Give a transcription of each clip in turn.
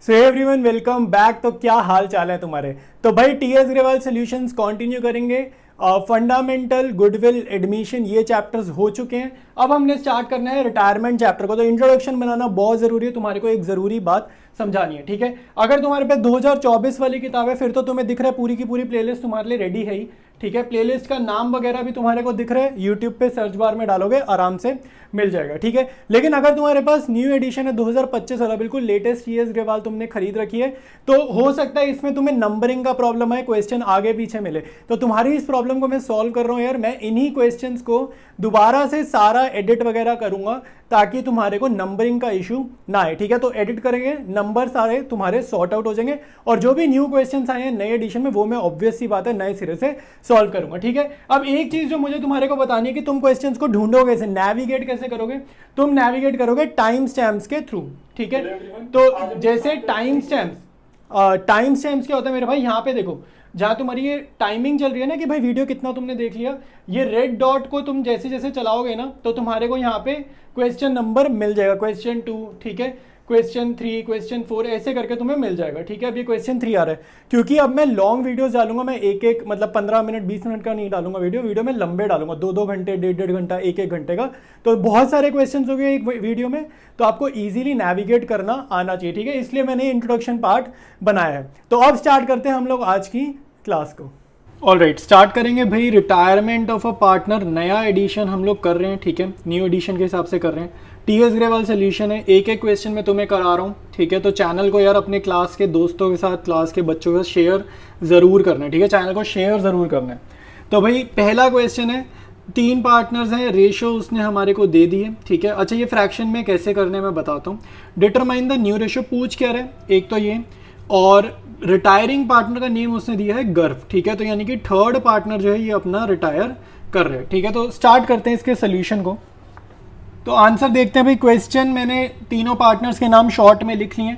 So everyone welcome back. तो क्या हाल चाल है तुम्हारे। तो भाई टीएस अग्रवाल सॉल्यूशंस कंटिन्यू करेंगे। फंडामेंटल गुडविल एडमिशन ये चैप्टर्स हो चुके हैं। अब हमने स्टार्ट करना है रिटायरमेंट चैप्टर को। तो इंट्रोडक्शन बनाना बहुत ज़रूरी है, तुम्हारे को एक ज़रूरी बात समझानी है, ठीक है। अगर तुम्हारे पास 2024 वाली किताब है फिर तो तुम्हें दिख रहा है पूरी की पूरी प्लेलिस्ट तुम्हारे लिए रेडी है ही, ठीक है। प्लेलिस्ट का नाम वगैरह भी तुम्हारे को दिख रहा है, यूट्यूब पे सर्च बार में डालोगे आराम से मिल जाएगा, ठीक है। लेकिन अगर तुम्हारे पास न्यू एडिशन है 2025 वाला, बिल्कुल लेटेस्ट टीएस अग्रवाल तुमने खरीद रखी है, तो हो सकता है इसमें तुम्हें नंबरिंग का प्रॉब्लम है, क्वेश्चन आगे पीछे मिले। तो तुम्हारी इस प्रॉब्लम को मैं सॉल्व कर रहा हूँ यार। मैं इन्हीं क्वेश्चंस को दोबारा से सारा एडिट वगैरह करूंगा ताकि तुम्हारे को नंबरिंग का इशू ना आए, ठीक है। तो एडिट करेंगे, नंबर सारे तुम्हारे सॉर्ट आउट हो जाएंगे और जो भी न्यू क्वेश्चंस आए हैं नए एडिशन में वो मैं ऑब्वियस सी बात है नए सिरे से सॉल्व करूंगा, ठीक है। अब एक चीज जो मुझे तुम्हारे को बतानी है कि तुम क्वेश्चंस को ढूंढोगे कैसे, नेविगेट कैसे करोगे। तुम नेविगेट करोगे टाइम स्टैम्प्स के थ्रू, ठीक है। तो जैसे टाइम स्टैम्प्स क्या होता है मेरे भाई, यहाँ पे देखो जहाँ तुम्हारी ये टाइमिंग चल रही है ना कि भाई वीडियो कितना तुमने देख लिया, ये रेड डॉट को तुम जैसे जैसे चलाओगे ना तो तुम्हारे को यहाँ पे क्वेश्चन नंबर मिल जाएगा, क्वेश्चन 2, ठीक है, क्वेश्चन 3, क्वेश्चन 4, ऐसे करके तुम्हें मिल जाएगा, ठीक है। अब ये क्वेश्चन 3 आ रहा है क्योंकि अब मैं लॉन्ग वीडियोस डालूंगा, मैं एक मतलब 15 मिनट 20 मिनट का नहीं डालूंगा वीडियो में लंबे डालूंगा, 2-2 घंटे, 1.5 घंटा, 1 घंटे का। तो बहुत सारे क्वेश्चन हो गए एक वीडियो में, तो आपको ईजिली नेविगेट करना आना चाहिए, ठीक है। इसलिए मैंने इंट्रोडक्शन पार्ट बनाया है। तो अब स्टार्ट करते हैं हम लोग आज की क्लास को। ऑलराइट, स्टार्ट करेंगे भाई रिटायरमेंट ऑफ अ पार्टनर, नया एडिशन हम लोग कर रहे हैं, ठीक है। न्यू एडिशन के हिसाब से कर रहे हैं। टीएस अग्रवाल सॉल्यूशन है, एक एक क्वेश्चन में तुम्हें करा रहा हूँ, ठीक है। तो चैनल को यार अपने क्लास के दोस्तों के साथ, क्लास के बच्चों के साथ शेयर ज़रूर करना है, ठीक है। चैनल को शेयर ज़रूर करना है। तो भाई पहला क्वेश्चन है, 3 पार्टनर्स हैं, रेशो उसने हमारे को दे दी है, ठीक है। अच्छा ये फ्रैक्शन में कैसे करने मैं बताता हूँ। डिटरमाइन द न्यू रेशो पूछ क्या रहा है, एक तो ये, और रिटायरिंग पार्टनर का नेम उसने दिया है गर्व, ठीक है। तो यानी कि थर्ड पार्टनर जो है ये अपना रिटायर कर रहे हैं, ठीक है। तो स्टार्ट करते हैं इसके सोल्यूशन को। तो आंसर देखते हैं भाई। क्वेश्चन मैंने तीनों पार्टनर्स के नाम शॉर्ट में लिख लिए।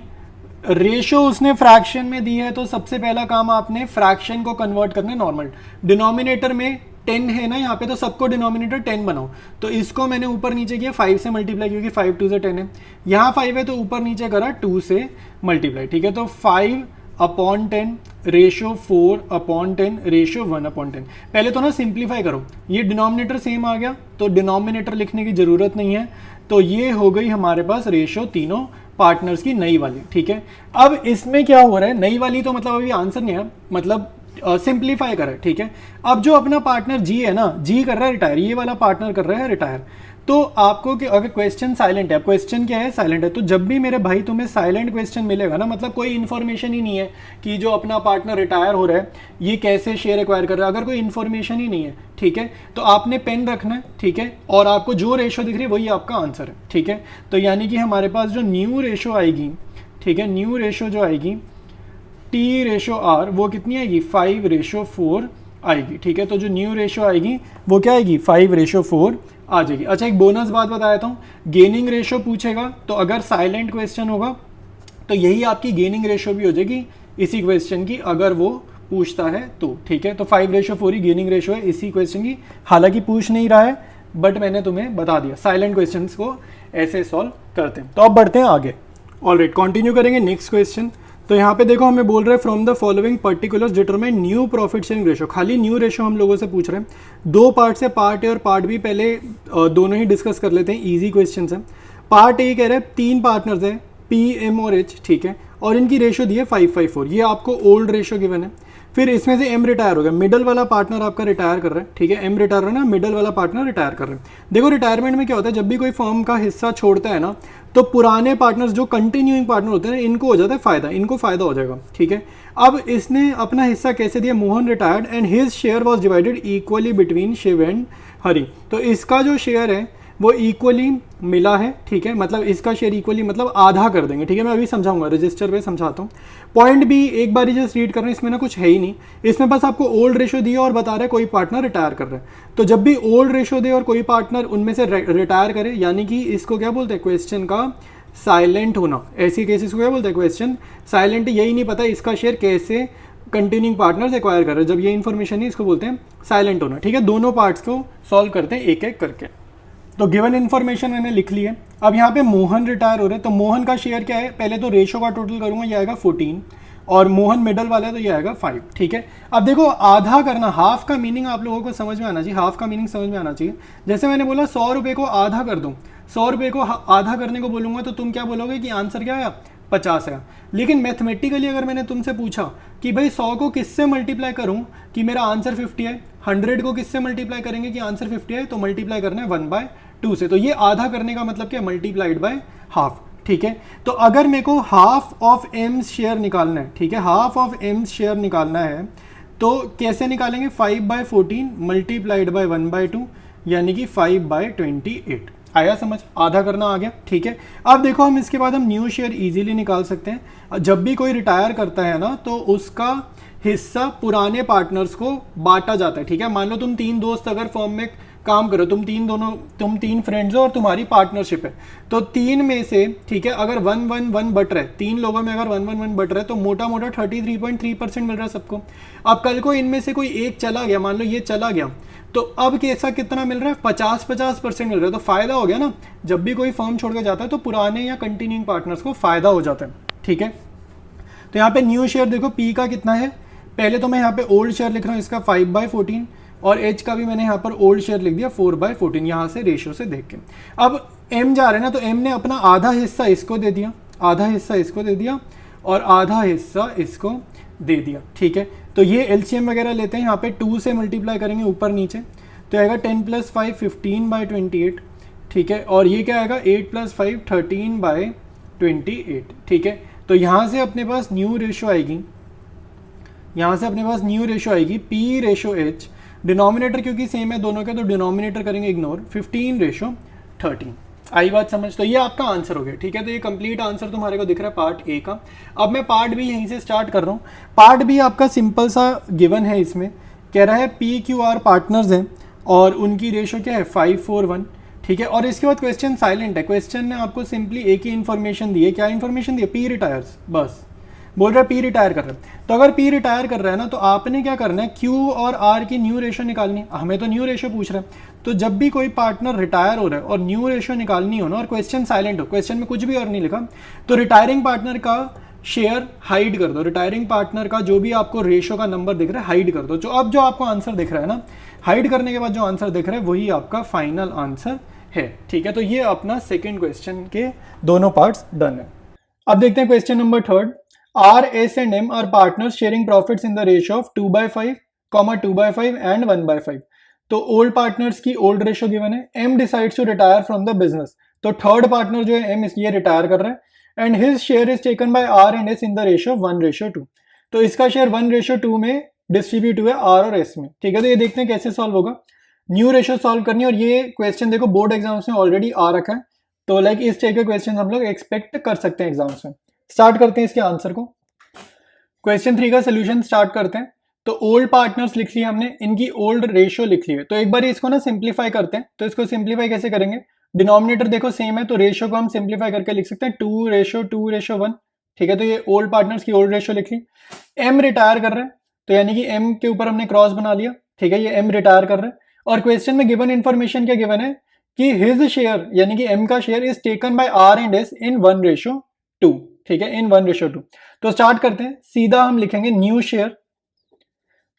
रेशो उसने फ्रैक्शन में दी है, तो सबसे पहला काम आपने फ्रैक्शन को कन्वर्ट करना है नॉर्मल। डिनोमिनेटर में 10 है ना यहाँ पे, तो सबको डिनोमिनेटर 10 बनाओ। तो इसको मैंने ऊपर नीचे किया 5 से मल्टीप्लाई, क्योंकि 5 2 से 10 है। यहाँ 5 है तो ऊपर नीचे करा 2 से मल्टीप्लाई, ठीक है। तो 5/10 रेशो 4/10 रेशो 1/10। पहले तो ना सिंप्लीफाई करो, ये डिनोमिनेटर सेम आ गया तो डिनोमिनेटर लिखने की जरूरत नहीं है। तो ये हो गई हमारे पास रेशो तीनों पार्टनर्स की नई वाली, ठीक है। अब इसमें क्या हो रहा है, नई वाली तो मतलब अभी आंसर नहीं है, मतलब सिंप्लीफाई कर रहा है, ठीक है। अब जो अपना पार्टनर जी है ना, जी कर रहा है रिटायर, ये वाला पार्टनर कर रहा है रिटायर। तो आपको कि अगर क्वेश्चन साइलेंट है, क्वेश्चन क्या है, साइलेंट है, तो जब भी मेरे भाई तुम्हें साइलेंट क्वेश्चन मिलेगा ना, मतलब कोई इन्फॉर्मेशन ही नहीं है कि जो अपना पार्टनर रिटायर हो रहा है ये कैसे शेयर एक्वायर कर रहा है, अगर कोई इन्फॉर्मेशन ही नहीं है, ठीक है, तो आपने पेन रखना है, ठीक है। और आपको जो रेशो दिख रही है वही आपका आंसर है, ठीक है। तो यानी कि हमारे पास जो न्यू रेशो आएगी, ठीक है, न्यू रेशो जो आएगी T/R वो कितनी आएगी, 5/4 आएगी, ठीक है। तो जो न्यू रेशो आएगी वो क्या आएगी, 5/4 आ जाएगी। अच्छा एक बोनस बात बता देता हूँ, गेनिंग रेशो पूछेगा तो अगर साइलेंट क्वेश्चन होगा तो यही आपकी गेनिंग रेशो भी हो जाएगी इसी क्वेश्चन की, अगर वो पूछता है तो, ठीक है। तो 5/4 ही गेनिंग रेशो है इसी क्वेश्चन की, हालांकि पूछ नहीं रहा है बट मैंने तुम्हें बता दिया साइलेंट क्वेश्चन को ऐसे सॉल्व करते हैं। तो अब बढ़ते हैं आगे। ऑलराइट, कंटिन्यू करेंगे नेक्स्ट क्वेश्चन। तो यहाँ पे देखो हमें बोल रहे हैं from the following particulars determine new profit sharing ratio. खाली न्यू रेशो हम लोगों से पूछ रहे हैं। 2 पार्ट से, पार्ट ए और पार्ट बी, पहले दोनों ही डिस्कस कर लेते हैं, इजी क्वेश्चन है। पार्ट ए कह रहे हैं 3 पार्टनर्स है पी, एम और एच, ठीक है, और इनकी रेशो दी है 5/4, ये आपको ओल्ड रेशो गिवन है। फिर इसमें से एम रिटायर हो गया, मिडल वाला पार्टनर आपका रिटायर कर रहा है, ठीक है, एम रिटायर है ना, मिडल वाला पार्टनर रिटायर कर रहे हैं। देखो रिटायरमेंट में क्या होता है, जब भी कोई फर्म का हिस्सा छोड़ता है ना तो पुराने पार्टनर्स जो कंटिन्यूइंग पार्टनर होते हैं इनको हो जाता है फायदा, इनको फायदा हो जाएगा, ठीक है। अब इसने अपना हिस्सा कैसे दिया, Mohan retired and his share was divided equally between Shiv and Hari. तो इसका जो शेयर है वो इक्वली मिला है, ठीक है, मतलब इसका शेयर इक्वली मतलब आधा कर देंगे, ठीक है। मैं अभी समझाऊंगा, रजिस्टर पे समझाता हूँ। पॉइंट भी एक बार जस्ट रीड कर रहे हैं, इसमें ना कुछ है ही नहीं, इसमें बस आपको ओल्ड रेशो दिया और बता रहा है कोई पार्टनर रिटायर कर रहा है। तो जब भी ओल्ड रेशो दे और कोई पार्टनर उनमें से रिटायर करे, यानी कि इसको क्या बोलते हैं, क्वेश्चन का साइलेंट होना। ऐसी केसेस को क्या बोलते हैं, क्वेश्चन साइलेंट। यही नहीं पता इसका शेयर कैसे कंटिन्यूइंग पार्टनर्स एक्वायर कर रहे हैं, जब ये इन्फॉर्मेशन है इसको बोलते हैं साइलेंट होना, ठीक है। दोनों पार्ट्स को सॉल्व करते हैं एक एक करके। तो गिवन इन्फॉर्मेशन मैंने लिख ली है, अब यहाँ पे मोहन रिटायर हो रहे हैं, तो मोहन का शेयर क्या है, पहले तो रेशो का टोटल करूंगा, ये आएगा 14 और मोहन मिडल वाला है तो ये आएगा 5। ठीक है, अब देखो आधा करना, हाफ का मीनिंग आप लोगों को समझ में आना चाहिए, हाफ का मीनिंग समझ में आना चाहिए। जैसे मैंने बोला 100 रुपये को आधा कर दूँ, 100 रुपये को आधा करने को बोलूँगा तो तुम क्या बोलोगे कि आंसर क्या आया, 50 आया। लेकिन मैथमेटिकली अगर मैंने तुमसे पूछा कि भाई 100 को किससे मल्टीप्लाई करूँ कि मेरा आंसर 50 आए, 100 को किससे मल्टीप्लाई करेंगे कि आंसर 50 आए, तो मल्टीप्लाई करना है 1/2 से। तो ये आधा करने का मतलब क्या, मल्टीप्लाइड बाय हाफ। ठीक है, तो अगर मेरे को हाफ ऑफ एम शेयर निकालना है, ठीक है, हाफ ऑफ एम शेयर निकालना है तो कैसे निकालेंगे, 5/14 मल्टीप्लाइड बाय 1/2 यानी कि 5/28। आया समझ, आधा करना आ गया। ठीक है, अब देखो हम इसके बाद हम न्यू शेयर इजीली निकाल सकते हैं। जब भी कोई रिटायर करता है ना तो उसका हिस्सा पुराने पार्टनर्स को बांटा जाता है। ठीक है, मान लो तुम 3 दोस्त अगर फर्म में काम करो, तुम 3 फ्रेंड्स हो और तुम्हारी पार्टनरशिप है, तो 3 में से, ठीक है, अगर 1-1-1 बट रहे, 3 लोगों में अगर 1-1-1 बट रहे तो मोटा मोटा 33.3% मिल रहा है सबको। अब कल को इनमें से कोई एक चला गया, मान लो ये चला गया, तो अब कैसा कितना मिल रहा है, 50-50% मिल रहा है। तो फायदा हो गया ना, जब भी कोई फर्म छोड़ के जाता है तो पुराने या कंटिन्यूइंग पार्टनर्स को फायदा हो जाता है। ठीक है, तो यहाँ पे न्यू शेयर देखो पी का कितना है, पहले तो मैं यहाँ पे ओल्ड शेयर लिख रहा हूँ इसका 5/14 और एच का भी मैंने यहाँ पर ओल्ड शेयर लिख दिया 4/14, यहाँ से रेशियो से देख के। अब एम जा रहे हैं ना, तो एम ने अपना आधा हिस्सा इसको दे दिया, आधा हिस्सा इसको दे दिया और आधा हिस्सा इसको दे दिया। ठीक है, तो ये एलसीएम वगैरह लेते हैं, यहाँ पे 2 से मल्टीप्लाई करेंगे ऊपर नीचे, तो आएगा 10 + 5 15/28। ठीक है, और ये क्या आएगा 8 + 5 13/28। ठीक है, तो यहाँ से अपने पास न्यू रेशो आएगी, यहाँ से अपने पास न्यू रेशो आएगी P रेशो H, डिनोमिनेटर क्योंकि सेम है दोनों के तो डिनोमिनेटर करेंगे इग्नोर, 15/13। आई बात समझ, तो ये आपका आंसर हो गया। ठीक है, तो ये कंप्लीट आंसर तुम्हारे को दिख रहा है पार्ट ए का। अब मैं पार्ट बी यहीं से स्टार्ट कर रहा हूँ। पार्ट बी आपका सिंपल सा गिवन है, इसमें कह रहा है PQR पार्टनर्स हैं और उनकी रेशो क्या है 5:1। ठीक है, और इसके बाद क्वेश्चन साइलेंट है, क्वेश्चन ने आपको सिंपली एक ही इन्फॉर्मेशन दी है। क्या इन्फॉर्मेशन दी है, P रिटायर्स, बस बोल रहा है P रिटायर कर रहा है। तो अगर P रिटायर कर रहा है ना, तो आपने क्या करना है, Q और R की न्यू रेशो निकालनी है। हमें तो न्यू रेशो पूछ रहा है, तो जब भी कोई पार्टनर रिटायर हो रहा है और न्यू रेशो निकालनी हो ना और क्वेश्चन साइलेंट हो, क्वेश्चन में कुछ भी और नहीं लिखा, तो रिटायरिंग पार्टनर का शेयर हाइड कर दो। रिटायरिंग पार्टनर का जो भी आपको रेशो का नंबर दिख रहा है हाइड कर दो। जो आपको आंसर दिख रहा है ना, हाइड करने के बाद जो आंसर दिख रहा है वही आपका फाइनल आंसर है। ठीक है, तो ये अपना सेकेंड क्वेश्चन के दोनों पार्ट्स डन है। अब देखते हैं question number 3। R, S and M are partners sharing profits in the ratio of 2/5, 2/5 and 1/5. तो ओल्ड पार्टनर्स की ओल्ड रेशो गिवन है। M decides to retire from the business, तो थर्ड पार्टनर जो है M ये रिटायर कर रहा है and his share is taken bye R and S in the ratio of 1:2। तो इसका शेयर 1:2 में डिस्ट्रीब्यूट हुआ है R और S में। ठीक है, तो ये देखते हैं कैसे सॉल्व होगा। न्यू रेशो सॉल्व करनी है और ये क्वेश्चन देखो बोर्ड एग्जाम्स में ऑलरेडी आ रखा है, तो लाइक इस टाइप के क्वेश्चन हम लोग एक्सपेक्ट कर सकते हैं एग्जाम्स में। स्टार्ट करते हैं इसके आंसर को। क्वेश्चन 3 का सोल्यूशन स्टार्ट करते हैं। तो ओल्ड पार्टनर्स लिख लिया हमने, इनकी ओल्ड रेशियो लिख ली है, तो एक बार इसको ना सिंप्लीफाई करते हैं। तो इसको सिंप्लीफाई कैसे करेंगे, डिनोमिनेटर देखो सेम है तो रेशियो को हम सिंप्लीफाई करके लिख सकते हैं 2:1। ठीक है, तो ये ओल्ड पार्टनर्स की ओल्ड रेशियो लिख ली। एम रिटायर कर रहे हैं, तो यानी कि एम के ऊपर हमने क्रॉस बना लिया। ठीक है, ये एम रिटायर कर रहे हैं और क्वेश्चन में गिवन इन्फॉर्मेशन क्या गिवन है कि हिज शेयर यानी कि एम का share is taken bye R and S in 1:2। ठीक है, in 1:2। तो स्टार्ट करते हैं, सीधा हम लिखेंगे न्यू शेयर,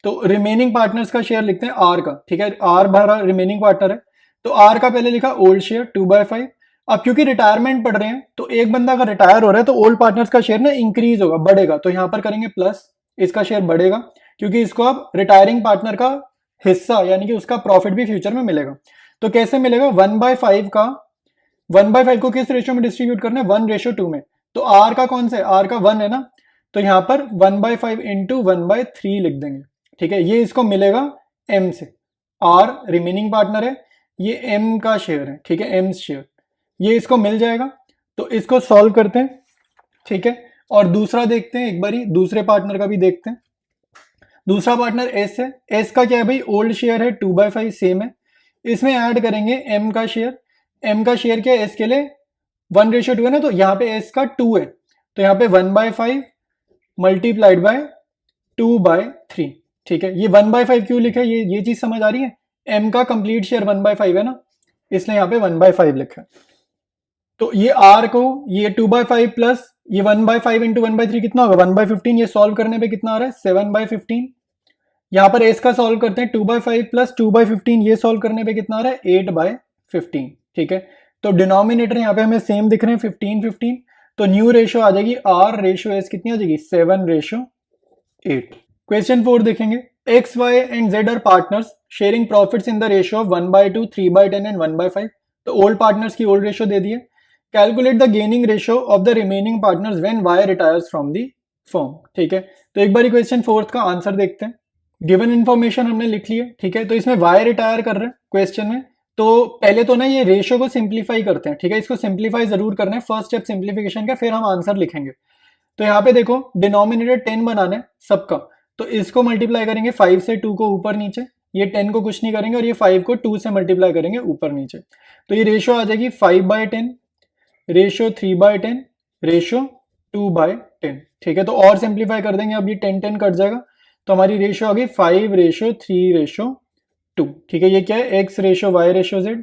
तो रिमेनिंग पार्टनर्स का शेयर लिखते हैं R का। ठीक है, R भरा रिमेनिंग पार्टनर है, तो R का पहले लिखा ओल्ड शेयर 2/5। अब क्योंकि रिटायरमेंट पढ़ रहे हैं तो एक बंदा अगर रिटायर हो रहा है तो ओल्ड पार्टनर्स का शेयर ना इंक्रीज होगा, बढ़ेगा, तो यहां पर करेंगे प्लस, इसका शेयर बढ़ेगा क्योंकि इसको अब रिटायरिंग पार्टनर का हिस्सा यानी कि उसका प्रॉफिट भी फ्यूचर में मिलेगा। तो कैसे मिलेगा, 1/5 को किस रेशियो में डिस्ट्रीब्यूट करना है, 1:2 में। तो R का कौन सा है, R का 1 है ना, तो यहां पर 1/5 इंटू 1/3 लिख देंगे। ठीक है, ये इसको मिलेगा M से, R रिमेनिंग पार्टनर है, ये M का शेयर है। ठीक है, M शेयर, ये इसको मिल जाएगा। तो इसको सॉल्व करते हैं। ठीक है, और दूसरा देखते हैं एक बारी, दूसरे पार्टनर का भी देखते हैं। दूसरा पार्टनर S है, S का क्या है भाई, ओल्ड शेयर है 2/5 सेम है, इसमें ऐड करेंगे M का शेयर। M का शेयर क्या है, S के लिए 1:2 है ना, तो यहाँ पे S का 2 है, तो यहाँ पे 1/5 मल्टीप्लाइड बाय 2/3। ठीक है, ये 1/5 क्यों लिखा है, ये चीज समझ आ रही है। M का कंप्लीट शेयर 1/5 है ना, इसलिए यहाँ पे 1/5 लिखा है। तो ये r को ये 2/5 प्लस ये 1/5 इंटू 1/3 कितना होगा 1/15। ये सॉल्व करने पे कितना आ रहा है 7/15। यहाँ पर s का सॉल्व करते हैं 2/5 प्लस 2/15 ये सॉल्व करने पे कितना आ रहा है 8/15। ठीक है, तो डिनोमिनेटर यहाँ पे हमें सेम दिख रहे हैं 15 तो न्यू रेशो आ जाएगी r रेशो s कितनी आ जाएगी 7/8। क्वेश्चन 4 देखेंगे x y and z are partners sharing profits in the ratio of 1/2 3/10 and 1/5। तो ओल्ड पार्टनर्स की ओल्ड रेशो दे दी है। Calculate the gaining ratio of the remaining partners when y retires from the firm. ठीक है, तो एक बारी क्वेश्चन 4 का आंसर देखते हैं। गिवन इन्फॉर्मेशन हमने लिख ली है। ठीक है, तो इसमें y रिटायर कर रहे हैं क्वेश्चन में, तो पहले तो ना ये रेशो को सिंप्लीफाई करते हैं। ठीक है, इसको सिंप्लीफाई जरूर करना है, फर्स्ट स्टेप सिंप्लीफिकेशन का, फिर हम आंसर लिखेंगे। तो यहाँ पे देखो डिनोमिनेटर 10 बनाना है सबका, तो इसको मल्टीप्लाई करेंगे 5 से 2 को ऊपर नीचे, ये 10 को कुछ नहीं करेंगे और ये 5 को 2 से मल्टीप्लाई करेंगे ऊपर नीचे। तो ये रेशो आ जाएगी 5/10 रेशो 3/10 रेशो 2/10। ठीक है, तो और सिंप्लीफाई कर देंगे, अब ये 10 कट जाएगा, तो हमारी रेशो आ गई 5/3/2। ठीक है, ये क्या है x ratio y ratio z।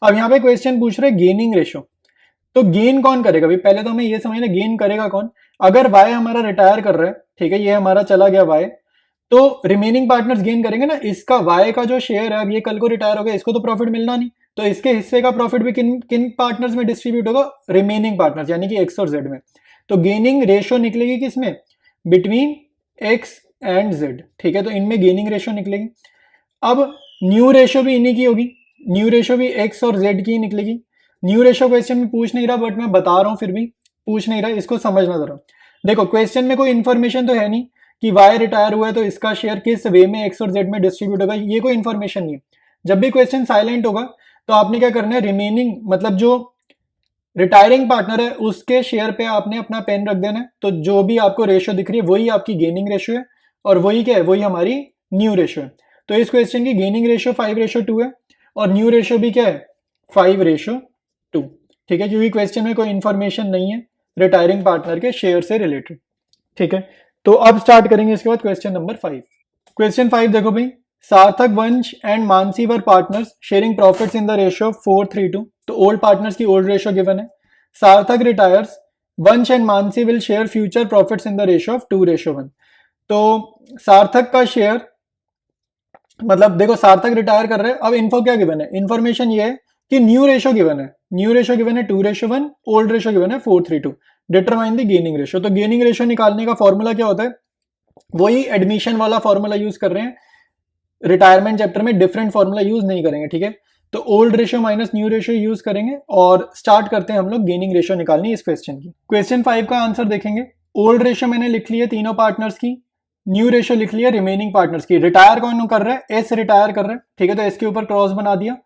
अब यहाँ पे क्वेश्चन पूछ रहे गेनिंग रेशो, तो गेन कौन करेगा भाई, पहले तो हमें ये समझना गेन करेगा कौन। अगर y हमारा रिटायर कर रहा है, ठीक है, ये हमारा चला गया y, तो रिमेनिंग पार्टनर्स गेन करेंगे ना। इसका y का जो शेयर है, अब ये कल को रिटायर हो गया, इसको तो प्रॉफिट मिलना नहीं, तो इसके हिस्से का प्रॉफिट भी किन किन पार्टनर्स में डिस्ट्रीब्यूट होगा, रिमेनिंग पार्टनर्स यानी कि x और z में। तो गेनिंग रेशो निकलेगी किसमें, बिटवीन x एंड z। ठीक है, तो इनमें गेनिंग रेशो निकलेगी। अब न्यू रेशो भी इन्हीं की होगी, न्यू रेशो भी x और z की ही निकलेगी। न्यू रेशो क्वेश्चन में पूछ नहीं रहा, बट मैं बता रहा हूं, फिर भी पूछ नहीं रहा, इसको समझना जरा। देखो क्वेश्चन में कोई इन्फॉर्मेशन तो है नहीं कि y रिटायर हुआ है तो इसका शेयर किस वे में x और z में डिस्ट्रीब्यूट होगा, ये कोई इन्फॉर्मेशन नहीं है। जब भी क्वेश्चन साइलेंट होगा तो आपने क्या करना है, रिमेनिंग मतलब जो रिटायरिंग पार्टनर है उसके शेयर पे आपने अपना पेन रख देना है। तो जो भी आपको रेशो दिख रही है वही आपकी गेनिंग रेशो है, और वही क्या है, वही हमारी न्यू रेशो है। तो इस क्वेश्चन की गेनिंग रेशो 5/2 है और न्यू रेशो भी क्या है 5/2। ठीक है, क्योंकि क्वेश्चन में कोई इंफॉर्मेशन नहीं है रिटायरिंग पार्टनर के शेयर से रिलेटेड। ठीक है, तो अब स्टार्ट करेंगे इसके बाद क्वेश्चन नंबर 5। क्वेश्चन 5 देखो भाई, सार्थक, वंश and Mansi were partners sharing profits in the ratio 4:3:2। तो ओल्ड पार्टनर्स की ओल्ड रेशियो गिवन है। सार्थक रिटायर्स, वंश and Mansi will share future profits in the ratio of 2:1। तो सार्थक का शेयर, मतलब देखो सार्थक रिटायर कर रहे हैं, अब इन्फो क्या गिवन है, इन्फॉर्मेशन ये है कि न्यू रेशो गिवन है, न्यू रेशो गिवन है 2:1, ओल्ड रेशो गिवन है 4:3:2। Determine the gaining ratio. तो गेनिंग रेशो निकालने का फॉर्मूला क्या होता है, वही एडमिशन वाला फॉर्मूला यूज कर रहे हैं, रिटायरमेंट चैप्टर में डिफरेंट फॉर्मूला यूज नहीं करेंगे। ठीक है, तो old ratio minus new ratio use करेंगे और स्टार्ट करते हैं हम लोग गेनिंग रेशो निकालनी इस क्वेश्चन की। क्वेश्चन 5 का आंसर देखेंगे। ओल्ड रेशो मैंने लिख ली है तीनों पार्टनर्स की, न्यू रेशो लिख लिया रिमेनिंग पार्टनर्स की। रिटायर कौन कर रहा है, एस रिटायर कर रहा है। ठीक है, तो एस के ऊपर क्रॉस बना दिया।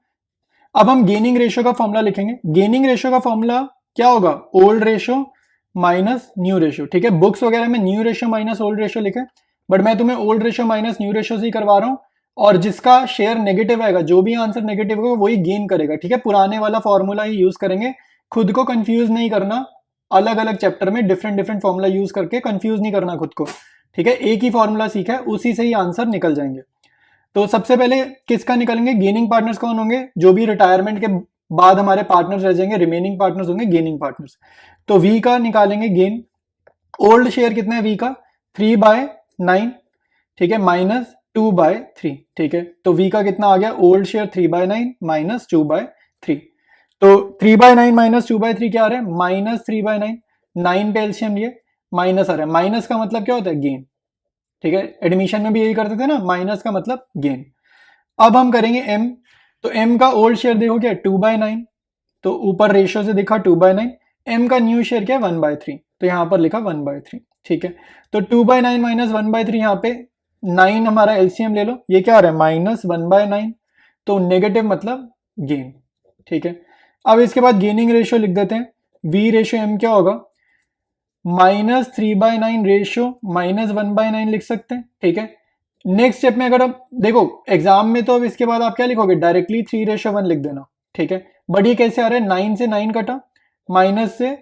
अब हम गेनिंग रेशो का फॉर्मूला लिखेंगे। गेनिंग रेशो का फॉर्मूला क्या होगा, old ratio minus new ratio. ठीक है, बुक्स वगैरह में new ratio minus old ratio लिखे, बट मैं तुम्हें old ratio minus new ratio से ही करवा रहा हूं। और जिसका शेयर नेगेटिव आएगा, जो भी आंसर नेगेटिव होगा वही गेन करेगा। ठीक है, पुराने वाला फॉर्मूला ही यूज करेंगे, खुद को कंफ्यूज नहीं करना। अलग अलग चैप्टर में डिफरेंट डिफरेंट फॉर्मूला यूज करके कंफ्यूज नहीं करना खुद को। ठीक है, एक ही फॉर्मूला सीखा है, उसी से ही आंसर निकल जाएंगे। तो सबसे पहले किसका निकलेंगे, गेनिंग पार्टनर्स कौन होंगे, जो भी रिटायरमेंट के बाद हमारे पार्टनर्स रह जाएंगे, रिमेनिंग पार्टनर्स होंगे गेनिंग पार्टनर्स। तो वी का निकालेंगे गेन। ओल्ड शेयर कितना है वी का 3/9। ठीक है, माइनस 2/3। ठीक है, तो वी का कितना आ गया, ओल्ड शेयर 3/9 माइनस 2/3। तो 3/9 माइनस 2/3 क्या आ रहा है, -3/9। 9 पे एलसीएम लिए, माइनस आ रहा है। माइनस का मतलब क्या होता है, गेन। ठीक है, एडमिशन में भी यही करते थे ना, माइनस का मतलब गेन। अब हम करेंगे एम। तो एम का ओल्ड शेयर देखो क्या 2/9, तो ऊपर रेशियो से दिखा 2/9। एम का न्यू शेयर क्या है 1/3, तो यहां पर लिखा 1/3। ठीक है, तो 2/9 माइनस 1/3, यहाँ पे 9 हमारा एलसीएम ले लो, ये क्या आ रहा है -1/9, तो नेगेटिव मतलब गेन। ठीक है, अब इसके बाद गेनिंग रेशियो लिख देते हैं। वी रेशियो एम क्या होगा, -3/9 रेशियो -1/9 लिख सकते हैं। ठीक है, नेक्स्ट स्टेप में अगर आप देखो एग्जाम में, तो अब इसके बाद आप क्या लिखोगे, डायरेक्टली 3:1 लिख देना। ठीक है, बट ये कैसे आ रहा है, 9 से 9 कटा, माइनस से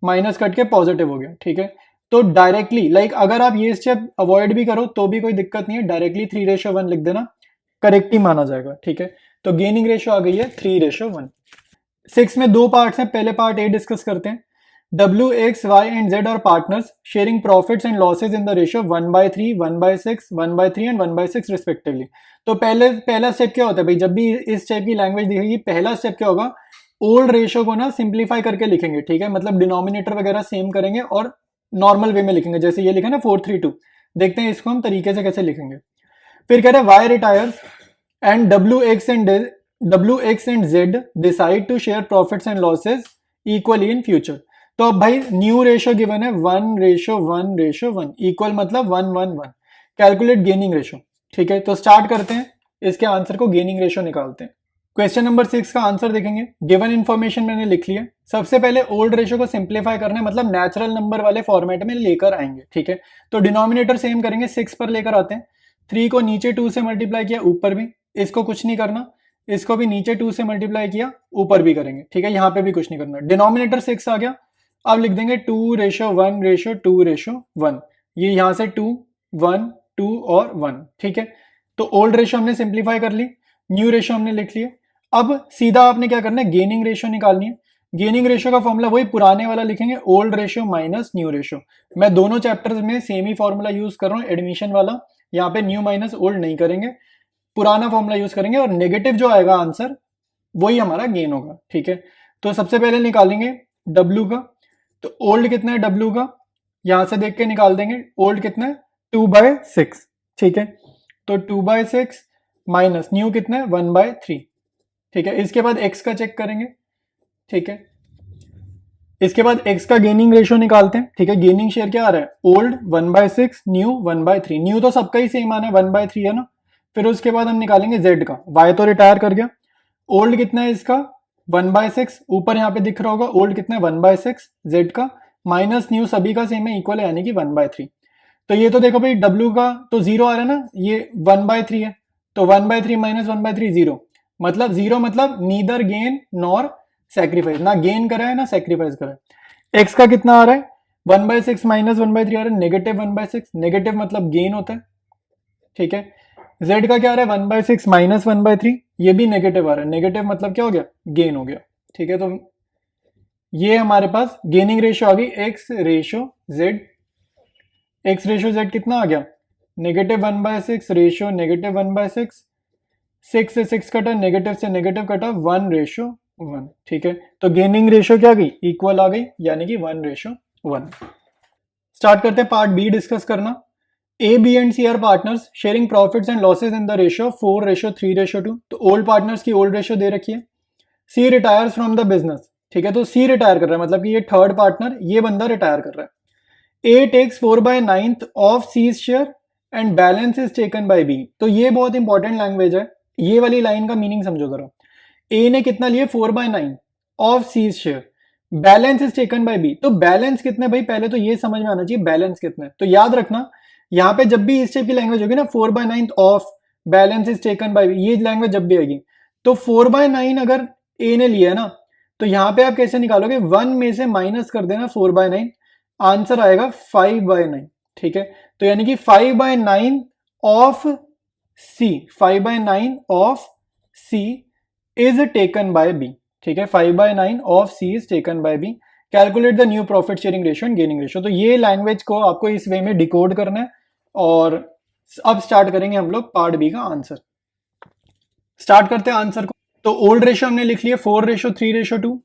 माइनस कट के पॉजिटिव हो गया। ठीक है, तो डायरेक्टली लाइक अगर आप ये स्टेप अवॉइड भी करो तो भी कोई दिक्कत नहीं है, डायरेक्टली 3:1 लिख देना, करेक्ट ही माना जाएगा। ठीक है, तो गेनिंग रेशियो आ गई है 3:1। 6 में दो पार्ट्स हैं, पहले पार्ट ए डिस्कस करते हैं। W, X, Y and Z are partners sharing profits and losses in the ratio 1/3, 1/6, 1/3 and 1/6 respectively. तो पहला स्टेप क्या होता है भाई, जब भी इस टाइप की लैंग्वेज दिखेगी, पहला स्टेप क्या होगा, ओल्ड रेशियो को ना सिंप्लीफाई करके लिखेंगे, ठीक है, मतलब डिनोमिनेटर वगैरह सेम करेंगे और नॉर्मल वे में लिखेंगे, जैसे ये लिखा ना 432। देखते हैं इसको हम तरीके से कैसे लिखेंगे। फिर कह रहे हैं Y retires and W X and Z decide to share profits and losses equally in future. तो अब भाई न्यू रेशियो गिवन है 1:1:1 इक्वल मतलब 1:1:1। कैलकुलेट गेनिंग रेशियो, ठीक है, तो स्टार्ट करते हैं, इसके आंसर को गेनिंग रेशियो निकालते हैं। क्वेश्चन नंबर 6 का आंसर देखेंगे। गिवन इन्फॉर्मेशन मैंने लिख लिया। सबसे पहले ओल्ड रेशियो को सिंप्लीफाई करना है, मतलब नेचुरल नंबर वाले फॉर्मेट में लेकर आएंगे, ठीक है। तो डिनोमिनेटर सेम करेंगे, 6 पर लेकर आते हैं। 3 को नीचे 2 से मल्टीप्लाई किया, ऊपर भी, इसको कुछ नहीं करना, इसको भी नीचे 2 से मल्टीप्लाई किया, ऊपर भी करेंगे, ठीक है, यहाँ पे भी कुछ नहीं करना। डिनोमिनेटर 6 आ गया, अब लिख देंगे 2:1:2:1। ये यहाँ से 2, 1, 2 और 1, ठीक है। तो ओल्ड रेशियो हमने सिंप्लीफाई कर ली, न्यू रेशियो हमने लिख लिया। अब सीधा आपने क्या करना है, गेनिंग रेशियो निकालनी है। गेनिंग रेशियो का फॉर्मूला वही पुराने वाला लिखेंगे, old ratio minus new ratio. मैं दोनों चैप्टर्स में सेम ही फॉर्मूला यूज कर रहा हूँ, एडमिशन वाला। यहाँ पे न्यू माइनस ओल्ड नहीं करेंगे, पुराना फॉर्मूला यूज करेंगे, और नेगेटिव जो आएगा आंसर वही हमारा गेन होगा, ठीक है। तो सबसे पहले निकालेंगे डब्ल्यू का। तो ओल्ड कितना है डब्ल्यू का, यहां से देख के निकाल देंगे। ओल्ड कितना है 2/6, ठीक है। तो 2/6 माइनस न्यू कितना है 1/3, ठीक है। इसके बाद एक्स का चेक करेंगे, ठीक है। इसके बाद एक्स का गेनिंग रेशियो निकालते हैं, ठीक है। गेनिंग शेयर क्या आ रहा है, ओल्ड 1/6, न्यू 1/3। न्यू तो सबका ही सेम आना है, 1/3 है ना। फिर उसके बाद हम निकालेंगे जेड का। वाई तो रिटायर कर गया। ओल्ड कितना है इसका 1/6, ऊपर यहाँ पे दिख रहा होगा ओल्ड कितना है 1/6 जेड का, माइनस न्यू सभी का सेम है, इक्वल है, यानी कि 1/3। तो ये तो देखो भाई डब्ल्यू का तो 0 आ रहा है ना, ये 1/3 है, तो 1/3 माइनस 1/3 0, मतलब 0 मतलब नीदर गेन नॉर सेक्रीफाइस, ना गेन करा है ना सेक्रीफाइस करा है। एक्स का कितना आ रहा है 1/6 माइनस 1/3 आ रहा है, -1/6, नेगेटिव मतलब गेन होता है, ठीक है। जेड का क्या आ रहा है 1/6 माइनस 1/3, ये भी नेगेटिव आ रहा है, नेगेटिव मतलब क्या हो गया, गेन हो गया, ठीक है। तो ये हमारे पास गेनिंग रेशियो आ गई x ratio Z. X ratio Z कितना आ गया -1/6 रेशियो -1/6, 6 से 6 कटा, नेगेटिव से नेगेटिव कटा, 1:1, ठीक है। तो गेनिंग रेशियो क्या गई, इक्वल आ गई, यानी कि 1:1। स्टार्ट करते हैं पार्ट बी डिस्कस करना। A, B and C are partners sharing profits and losses in the ratio 4:3:2। तो ओल्ड पार्टनर्स की ओल्ड रेशियो दे रखी है। C retires from the business, ठीक है, तो C रिटायर कर रहा है, मतलब कि ये थर्ड पार्टनर, ये बंदा रिटायर कर रहा है। A takes 4/9 of C's share and balance is taken by B। तो ये बहुत इंपॉर्टेंट लैंग्वेज है, ये वाली लाइन का मीनिंग समझो जरा। A ने कितना लिया 4/9 of C's share, balance is taken by B. तो बैलेंस कितना है भाई, पहले तो ये समझ में आना चाहिए बैलेंस कितना है। तो याद रखना, यहाँ पे जब भी इस टाइप की लैंग्वेज होगी ना 4/9 of balance is taken by B, ये लैंग्वेज जब भी आएगी, तो 4/9 अगर ए ने लिया है ना, तो यहाँ पे आप कैसे निकालोगे, 1 में से माइनस कर देना 4/9, आंसर आएगा 5/9, ठीक है। तो यानी कि 5/9 of C, 5/9 of C is taken by B, ठीक है। 5/9 of C is taken by B. Calculate the new profit sharing ratio and gaining ratio. तो ये लैंग्वेज को आपको इस वे में डिकोड करना है। और अब स्टार्ट करेंगे हम लोग पार्ट बी का आंसर। स्टार्ट करते हैं आंसर को। तो ओल्ड रेशियो हमने लिख लिया 4:3:2।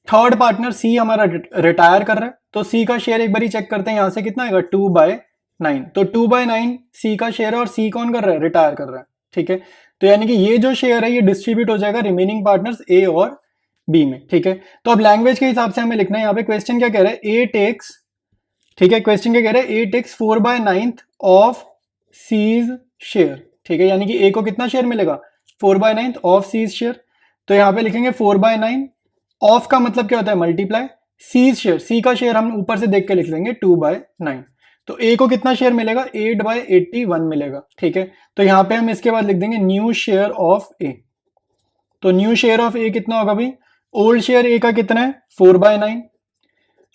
थर्ड पार्टनर सी हमारा रिटायर कर रहा है, तो सी का शेयर एक बार ही चेक करते हैं, यहां से कितना आएगा 2/9। तो 2/9 सी का शेयर है, और सी कौन कर रहा है, रिटायर कर रहा है, ठीक है। तो यानी कि ये जो शेयर है ये डिस्ट्रीब्यूट हो जाएगा रिमेनिंग पार्टनर्स ए और बी में, ठीक है। तो अब लैंग्वेज के हिसाब से हमें लिखना है, यहाँ पे क्वेश्चन क्या कह रहा है, ए टेक्स, ठीक है, क्वेश्चन क्या कह रहा है, ए टेक्स 4/9 ऑफ सीज शेयर, ठीक है, यानी कि ए को कितना शेयर मिलेगा 4/9 ऑफ सीज शेयर। तो यहाँ पे लिखेंगे 4/9 ऑफ का मतलब क्या होता है मल्टीप्लाई, सीज शेयर, सी का शेयर हम ऊपर से देख के लिख लेंगे 2/9। तो ए को कितना शेयर मिलेगा 8/81 मिलेगा, ठीक है। तो यहाँ पे हम इसके बाद लिख देंगे न्यू शेयर ऑफ ए। तो न्यू शेयर ऑफ ए कितना होगा भाई, ओल्ड शेयर ए का कितना है 4/9।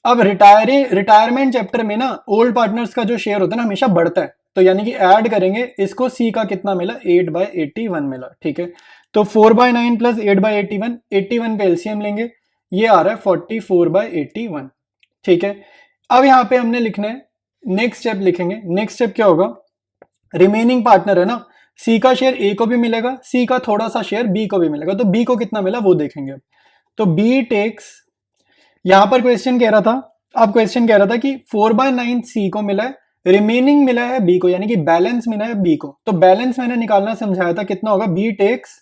अब रिटायरमेंट चैप्टर में ना ओल्ड पार्टनर्स का जो शेयर होता है ना हमेशा बढ़ता है, तो यानी कि ऐड करेंगे इसको, सी का कितना मिला 8/81 मिला, ठीक है। तो 4/9 प्लस 8/81, 81 पे एलसीएम लेंगे, ये आ रहा है 44/81, ठीक है। अब यहाँ पे हमने लिखना है, नेक्स्ट स्टेप लिखेंगे। नेक्स्ट स्टेप क्या होगा, रिमेनिंग पार्टनर है ना, सी का शेयर ए को भी मिलेगा, सी का थोड़ा सा शेयर बी को भी मिलेगा, तो बी को कितना मिला वो देखेंगे अब। तो बी टेक्स, यहां पर क्वेश्चन कह रहा था, अब क्वेश्चन कह रहा था कि 4/9 सी को मिला है, रिमेनिंग मिला है बी को, यानी कि बैलेंस मिला है बी को। तो बैलेंस मैंने निकालना समझाया था, कितना होगा, बी टेक्स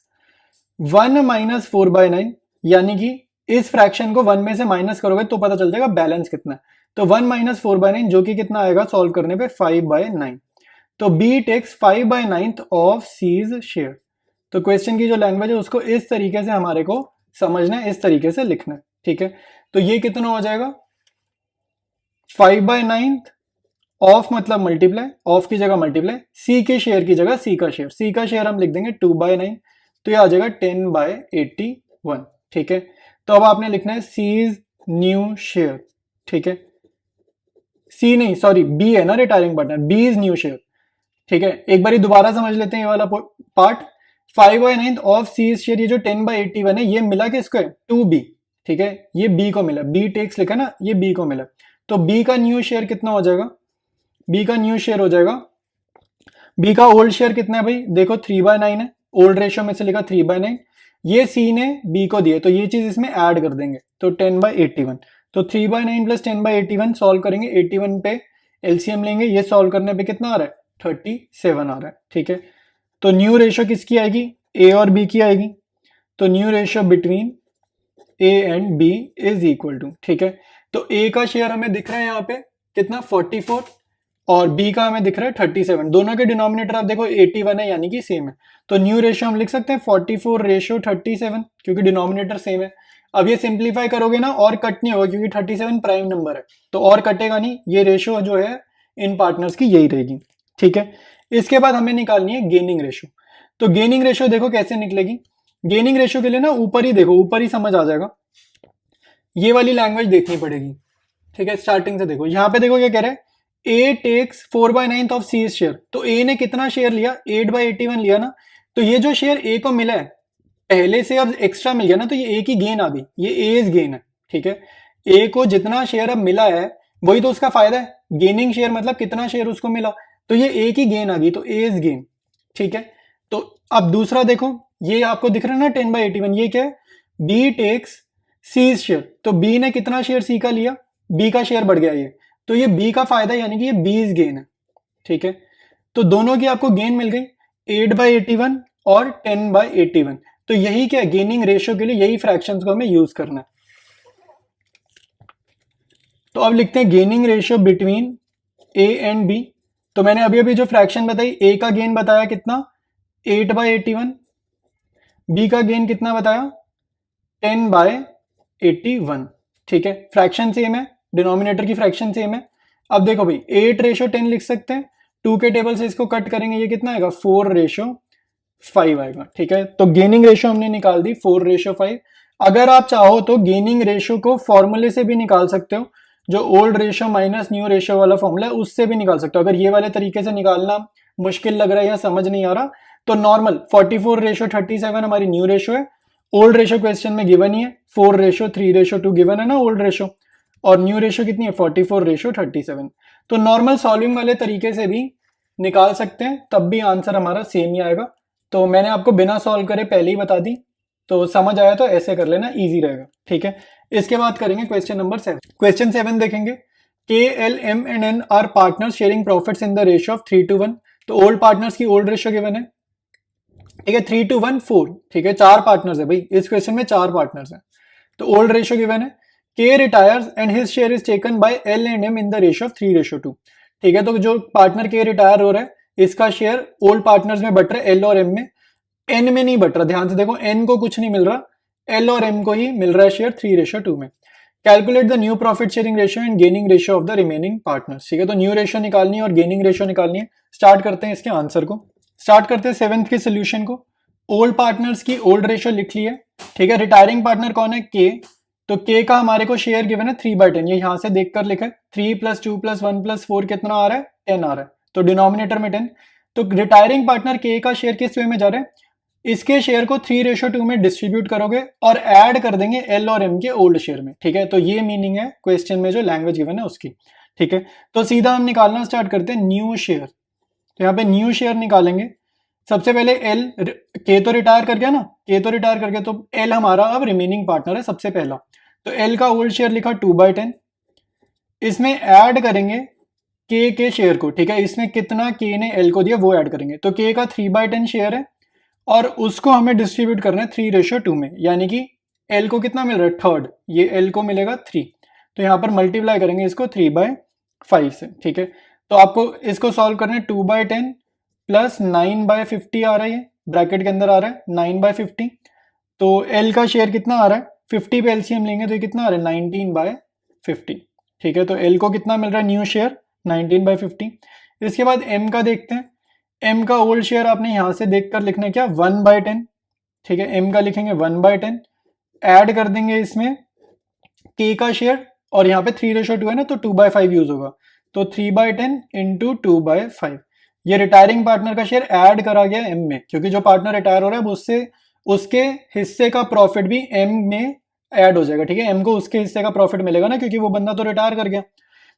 1 माइनस 4/9, यानी कि इस फ्रैक्शन को 1 में से माइनस करोगे तो पता चल जाएगा बैलेंस कितना है। तो 1 माइनस 4/9 जो कि कितना आएगा सॉल्व करने पे 5/9। तो B takes 5/9 of C's share. तो क्वेश्चन की जो लैंग्वेज है उसको इस तरीके से हमारे को समझना है, इस तरीके से लिखना है, ठीक है। तो ये कितना हो जाएगा 5/9 ऑफ मतलब मल्टीप्लाई, ऑफ की जगह मल्टीप्लाई, सी के शेयर की जगह सी का शेयर, सी का शेयर हम लिख देंगे 2/9, तो ये आ जाएगा 10/81, ठीक है। तो अब आपने लिखना है सीज न्यू शेयर, ठीक है। सी नहीं, सॉरी बी है ना retiring partner, B is new share, ठीक है। एक बार दोबारा समझ लेते हैं ये वाला पार्ट। 5/9 ऑफ सी शेयर, ये जो 10/81 है ये मिला किसको है, टू बी, ठीक है, ये बी को मिला, बी टेक्स लिखा ना, ये बी को मिला। तो बी का न्यू शेयर कितना हो जाएगा, बी का न्यू शेयर हो जाएगा, बी का ओल्ड शेयर कितना है भाई, देखो 3/9 है, ओल्ड रेशियो में से लिखा 3/9, ये सी ने बी को दिए तो ये चीज इसमें ऐड कर देंगे, तो 10/81। तो 3/9 प्लस 10/81 सॉल्व करेंगे, 81 पे एलसीएम लेंगे, ये सॉल्व करने पे कितना आ रहा है 37 आ रहा है, ठीक है। तो न्यू रेशियो किसकी आएगी, ए और बी की आएगी। तो new ratio between A and B is equal to, ठीक है। तो ए का शेयर हमें दिख रहा है यहाँ पे कितना 44 और बी का हमें दिख रहा है 37, दोनों के डिनोमिनेटर आप देखो 81 है यानी कि सेम है। तो न्यू रेशियो हम लिख सकते हैं 44/37 क्योंकि डिनोमिनेटर सेम है। अब ये सिंप्लीफाई करोगे ना और कट नहीं होगा क्योंकि 37 प्राइम नंबर है, तो और कटेगा नहीं, ये रेशियो जो है इन पार्टनर्स की यही रहेगी, ठीक है। इसके बाद हमें निकालनी है गेनिंग रेशियो। तो गेनिंग रेशियो देखो कैसे निकलेगी, गेनिंग रेशियो के लिए ना ऊपर ही देखो, ऊपर ही समझ आ जाएगा, ये वाली लैंग्वेज देखनी पड़ेगी, ठीक है। स्टार्टिंग से देखो, यहाँ पे देखो क्या कह रहा है, ए टेक्स 4/9 ऑफ सी शेयर। तो ए ने कितना शेयर लिया 8/81 लिया ना, तो ये जो शेयर ए को मिला है पहले से अब एक्स्ट्रा मिल गया ना, तो ये ए की गेन आ गई, ये एज गेन है, ठीक है। ए को जितना शेयर अब मिला है वही तो उसका फायदा है, गेनिंग शेयर मतलब कितना शेयर उसको मिला, तो ये ए की गेन आ गई, तो एज गेन, ठीक है। तो अब दूसरा देखो, ये आपको दिख रहा है ना 10/81, ये क्या है, बी टेक्स सी शेयर। तो बी ने कितना शेयर सी का लिया, बी का शेयर बढ़ गया ये, तो ये बी का फायदा यानी कि ये बीज गेन है, ठीक है। तो दोनों की आपको गेन मिल गई 8/81 और 10/81। तो यही क्या गेनिंग रेशियो के लिए यही फ्रैक्शंस को हमें यूज करना है। तो अब लिखते हैं gaining ratio between A and B. तो मैंने अभी अभी जो फ्रैक्शन बताई, ए का गेन बताया कितना 8/81, बी का गेन कितना बताया 10/81, ठीक है। फ्रैक्शन सेम है, डिनोमिनेटर की फ्रैक्शन सेम है। अब देखो भाई 8/10 लिख सकते हैं, 2 के टेबल से इसको कट करेंगे, ये कितना आएगा 4/5 आएगा, ठीक है। तो गेनिंग रेशियो हमने निकाल दी 4/5। अगर आप चाहो तो गेनिंग रेशियो को फॉर्मूले से भी निकाल सकते हो, जो old ratio minus new ratio वाला फॉर्मूला है उससे भी निकाल सकते हो। अगर ये वाले तरीके से निकालना मुश्किल लग रहा है या समझ नहीं आ रहा तो नॉर्मल 44/37 हमारी न्यू रेशियो है, ओल्ड रेशियो क्वेश्चन में गिवन ही है, 4/3/2 गिवन है ना ओल्ड रेशियो, और न्यू रेशियो कितनी है 44/37। तो नॉर्मल सॉल्विंग वाले तरीके से भी निकाल सकते हैं, तब भी आंसर हमारा सेम ही आएगा। तो मैंने आपको बिना सॉल्व करे पहले ही बता दी, तो समझ आया तो ऐसे कर लेना, इजी रहेगा, ठीक है। इसके बाद करेंगे क्वेश्चन नंबर 7। क्वेश्चन 7 देखेंगे, K L M and N are partners sharing profits in the ratio of 3:1। तो ओल्ड पार्टनर्स की ओल्ड रेशियो गिवन है, ठीक है, 3:1 4, ठीक है, 4 पार्टनर्स है भाई, इस क्वेश्चन में 4 पार्टनर्स हैं। तो ओल्ड रेशियो गिवन है, K retires and his share is taken by L and M in the ratio of 3:2, ठीक है। तो जो पार्टनर के रिटायर हो रहा है इसका शेयर ओल्ड पार्टनर्स में बट रहा है एल और एम में, एन में नहीं बट रहा, ध्यान से देखो एन को कुछ नहीं मिल रहा, एल और एम को ही मिल रहा है शेयर 3:2 में। Calculate the new profit sharing ratio and gaining ratio of the remaining partners, ठीक है। तो न्यू रेशियो निकालनी है और गेनिंग रेशियो निकालनी है। स्टार्ट करते हैं इसके आंसर को, स्टार्ट करते हैं 7th के सोल्यूशन को। ओल्ड पार्टनर्स की ओल्ड रेशियो लिख ली है, ठीक है। रिटायरिंग पार्टनर कौन है, के, तो के का हमारे को शेयर गिवन है 3/10, ये यहां से देखकर लिखा है, 3 + 2 + 1 + 4 कितना आ रहा है 10 आ रहा है, तो डिनोमिनेटर में 10। तो रिटायरिंग पार्टनर के का शेयर किस वे में जा रहे हैं, इसके शेयर को 3:2 में डिस्ट्रीब्यूट करोगे और ऐड कर देंगे एल और एम के ओल्ड शेयर में, ठीक है। तो ये मीनिंग है क्वेश्चन में जो लैंग्वेज गिवन है उसकी, ठीक है। तो सीधा हम निकालना स्टार्ट करते हैं न्यू शेयर। तो यहाँ पे न्यू शेयर निकालेंगे। सबसे पहले एल, के तो रिटायर कर गया ना, के तो रिटायर कर गया, तो एल हमारा अब रिमेनिंग पार्टनर है सबसे पहला। तो एल का ओल्ड शेयर लिखा 2/10, इसमें ऐड करेंगे के शेयर को, ठीक है। इसमें कितना के ने एल को दिया वो ऐड करेंगे। तो के का 3/10 शेयर है और उसको हमें डिस्ट्रीब्यूट करना है 3:2 में, यानी कि एल को कितना मिल रहा है, थर्ड, ये एल को मिलेगा 3। तो यहाँ पर मल्टीप्लाई करेंगे इसको 3/5 से, ठीक है। तो आपको इसको सॉल्व करना है, 2/10 प्लस 9/50 आ रहा है, ये ब्रैकेट के अंदर आ रहा है 9/50। तो एल का शेयर कितना आ रहा है, 50 पे एलसीएम लेंगे तो ये कितना आ रहा है 19/50, ठीक है। तो एल को कितना मिल रहा है न्यू शेयर 19/50। इसके बाद एम का देखते हैं। एम का ओल्ड शेयर आपने यहां से देखकर लिखना है क्या, 1/10, ठीक है। एम का लिखेंगे 1/10, ऐड कर देंगे इसमें के का शेयर, और यहाँ पे 3:2 है ना तो 2/5 यूज होगा, तो 3/10 इंटू 2/5। ये रिटायरिंग पार्टनर का शेयर ऐड करा गया एम में, क्योंकि जो पार्टनर रिटायर हो रहा है उससे उसके हिस्से का प्रॉफिट भी एम में ऐड हो जाएगा, ठीक है। एम को उसके हिस्से का प्रॉफिट मिलेगा ना, क्योंकि वो बंदा तो रिटायर कर गया।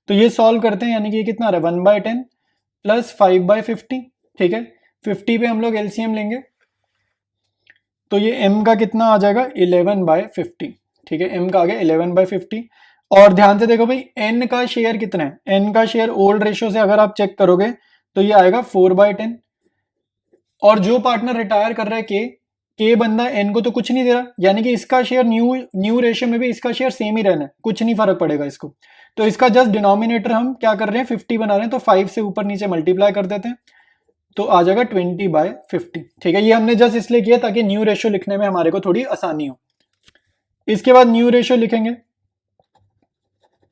तो ये सॉल्व करते हैं, यानी कि ये कितना आ रहा है 1/10 प्लस 5/50, ठीक है। 50 पे हम लोग एलसीएम लेंगे तो ये m का कितना आ जाएगा 11/50, ठीक है। m का आ गया 11/50। और ध्यान से देखो भाई n का शेयर कितना है, n का शेयर ओल्ड रेशियो से अगर आप चेक करोगे तो ये आएगा 4/10। और जो पार्टनर रिटायर कर रहा है के बंदा n को तो कुछ नहीं दे रहा, यानी कि इसका शेयर न्यू रेशियो में भी इसका शेयर सेम ही रहना है, कुछ नहीं फर्क पड़ेगा इसको। तो इसका जस्ट डिनोमिनेटर हम क्या कर रहे हैं 50 बना रहे हैं, तो 5 से ऊपर नीचे मल्टीप्लाई कर देते हैं तो आ जाएगा 20/50, ठीक है। ये हमने जस्ट इसलिए किया ताकि न्यू रेशियो लिखने में हमारे को थोड़ी आसानी हो। इसके बाद न्यू रेशियो लिखेंगे।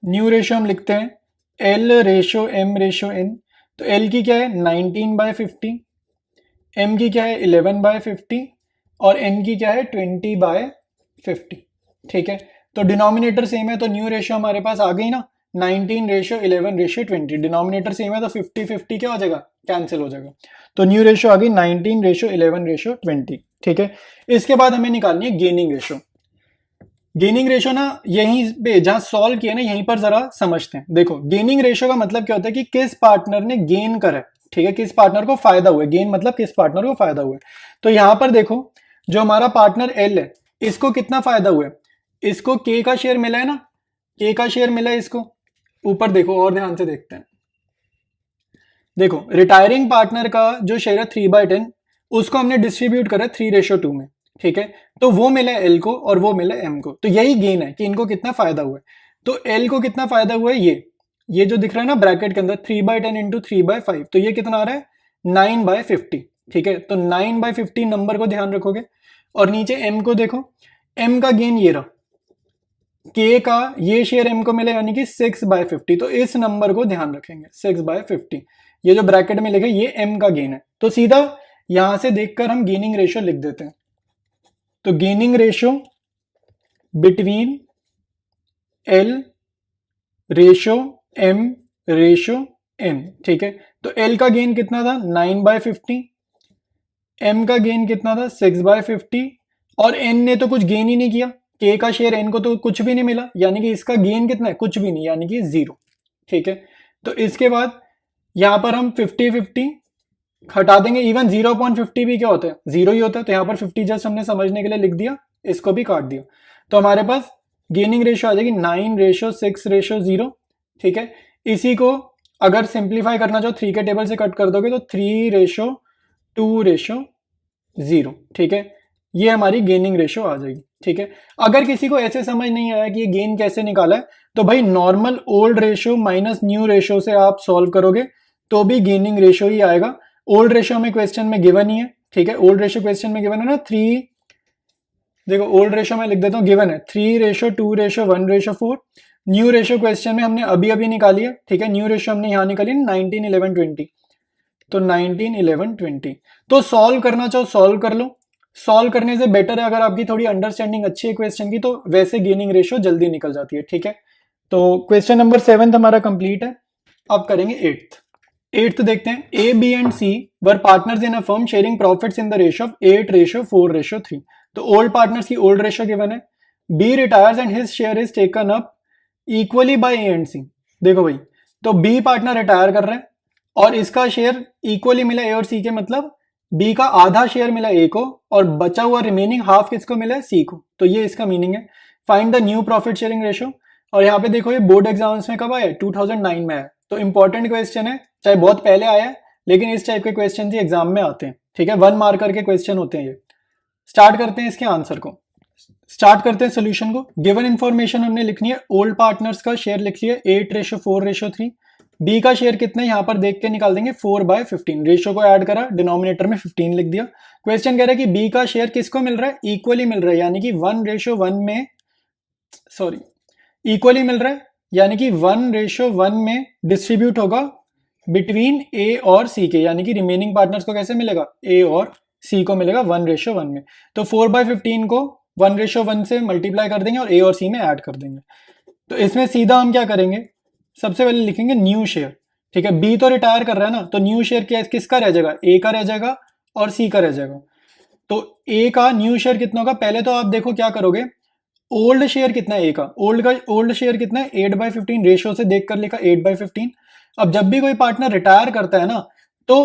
न्यू रेशियो हम लिखते हैं L ratio M ratio N. तो एल की क्या है 19/50, एम की क्या है 11/50 और एन की क्या है 20/50, ठीक है। तो डिनोमिनेटर सेम है तो न्यू रेशियो हमारे पास आ गई ना, 19:11:20। डिनोमिनेटर सेम है तो 50-50 क्या हो जाएगा, कैंसिल हो जाएगा। तो न्यू रेशियो आ गई 19:11:20, ठीक है। इसके बाद हमें निकालनी है गेनिंग रेशियो। गेनिंग रेशियो ना यहीं पे जहां सॉल्व किया ना यहीं पर जरा समझते हैं। देखो गेनिंग रेशियो का मतलब क्या होता है कि किस पार्टनर ने गेन करा है, ठीक है, किस पार्टनर को फायदा हुआ है। गेन मतलब किस पार्टनर को फायदा हुआ है। तो यहां पर देखो जो हमारा पार्टनर एल है इसको कितना फायदा हुआ है, इसको के का शेयर मिला है ना, के का शेयर मिला है इसको। ऊपर देखो और ध्यान से देखते हैं। देखो रिटायरिंग पार्टनर का जो शेयर है 3/10 उसको हमने डिस्ट्रीब्यूट करा 3:2 में, ठीक है। तो वो मिला एल को और वो मिला एम को। तो यही गेन है कि इनको कितना फायदा हुआ है। तो एल को कितना फायदा हुआ है, ये जो दिख रहा है ना ब्रैकेट के अंदर 3/10 इंटू 3/5, तो ये कितना आ रहा है 9/50, ठीक है। तो 9/50 नंबर को ध्यान रखोगे और नीचे एम को देखो, एम का गेन ये रहा, के का ये शेयर एम को मिले यानी कि 6/50। तो इस नंबर को ध्यान रखेंगे 6/50, ये जो ब्रैकेट में लिखा है ये एम का गेन है। तो सीधा यहां से देखकर हम गेनिंग रेशियो लिख देते हैं। तो gaining ratio between L ratio M ratio N, ठीक है। तो एल का गेन कितना था 9/50, एम का गेन कितना था 6/50 और एन ने तो कुछ गेन ही नहीं किया, के का शेयर एन को तो कुछ भी नहीं मिला, यानी कि इसका गेन कितना है कुछ भी नहीं, यानी कि 0, ठीक है। तो इसके बाद यहां पर हम 50-50 हटा देंगे। इवन 0.50 भी क्या होता है 0 ही होता है, तो यहां पर 50 जस्ट हमने समझने के लिए लिख दिया, इसको भी काट दिया। तो हमारे पास गेनिंग रेशियो आ जाएगी 9:6:0, ठीक है। इसी को अगर सिंप्लीफाई करना चाहो 3 के टेबल से कट कर दोगे तो 3:2:0, ठीक है। ये हमारी गेनिंग रेशियो आ जाएगी, ठीक है। अगर किसी को ऐसे समझ नहीं आया कि ये गेन कैसे निकाला है तो भाई normal old ratio minus new ratio से आप सॉल्व करोगे तो भी गेनिंग रेशियो ही आएगा। ओल्ड रेशियो में क्वेश्चन में गिवन ही है, ठीक है। ओल्ड रेशियो क्वेश्चन में गिवन है ना 3, देखो ओल्ड रेशियो में लिख देता हूं गिवन है 3:2:1:4। न्यू रेशियो क्वेश्चन में हमने अभी अभी निकाली है, ठीक है। न्यू रेशियो हमने यहां निकाली 19:11:20, तो 19:11:20। तो सॉल्व करना चाहो सॉल्व कर लो, सॉल्व करने से बेटर है अगर आपकी थोड़ी अंडरस्टैंडिंग अच्छी है क्वेश्चन की तो वैसे गेनिंग रेशियो जल्दी निकल जाती है, ठीक है। तो क्वेश्चन नंबर 7 हमारा कंप्लीट है। अब करेंगे 8th। 8th देखते हैं, A B and C were partners in a firm sharing profits in the ratio of 8:4:3। तो ओल्ड पार्टनर्स की ओल्ड रेशियो गिवन है, B retires and his share is taken up equally by A and C. देखो भाई, तो B partner retire कर रहे हैं और इसका शेयर इक्वली मिला ए और सी के, मतलब बी का आधा शेयर मिला ए को और बचा हुआ रिमेनिंग हाफ किसको मिला है, सी को। तो ये इसका मीनिंग है। Find the new profit sharing ratio. और यहाँ पे देखो, ये बोर्ड एग्जाम्स में कब आया, 2009 में आया। तो इंपॉर्टेंट क्वेश्चन है, चाहे बहुत पहले आया है, लेकिन इस टाइप के क्वेश्चन ही एग्जाम में आते हैं। ठीक है, 1 मार्कर के क्वेश्चन होते हैं ये। स्टार्ट करते हैं इसके आंसर को, स्टार्ट करते हैं सोल्यूशन को। गिवन इन्फॉर्मेशन हमने लिखनी है, ओल्ड पार्टनर्स का शेयर लिख लिया 8:4:3। बी का शेयर कितना है यहाँ पर देख के निकाल देंगे, 4/15। रेशियो को ऐड करा, डिनोमिनेटर में 15 लिख दिया। क्वेश्चन कह रहा है कि बी का शेयर किसको मिल रहा है, इक्वली मिल रहा है, यानी कि 1:1 में, सॉरी इक्वली मिल रहा है, यानी कि 1:1 में डिस्ट्रीब्यूट होगा बिटवीन ए और सी के, यानी कि रिमेनिंग पार्टनर्स को कैसे मिलेगा, ए और सी को मिलेगा 1:1 में। तो 4/15 को 1:1 से मल्टीप्लाई कर देंगे और ए और सी में ऐड कर देंगे। तो इसमें सीधा हम क्या करेंगे, सबसे पहले लिखेंगे न्यू शेयर। ठीक है, बी तो रिटायर कर रहा है ना, तो न्यू शेयर क्या किसका रह जाएगा, ए का रह जाएगा और सी का रह जाएगा। तो ए का न्यू शेयर कितना होगा, पहले तो आप देखो क्या करोगे, ओल्ड शेयर कितना है ए का, ओल्ड शेयर कितना है 8/15, रेशियो से देखकर लिखा 8/15। अब जब भी कोई पार्टनर रिटायर करता है ना, तो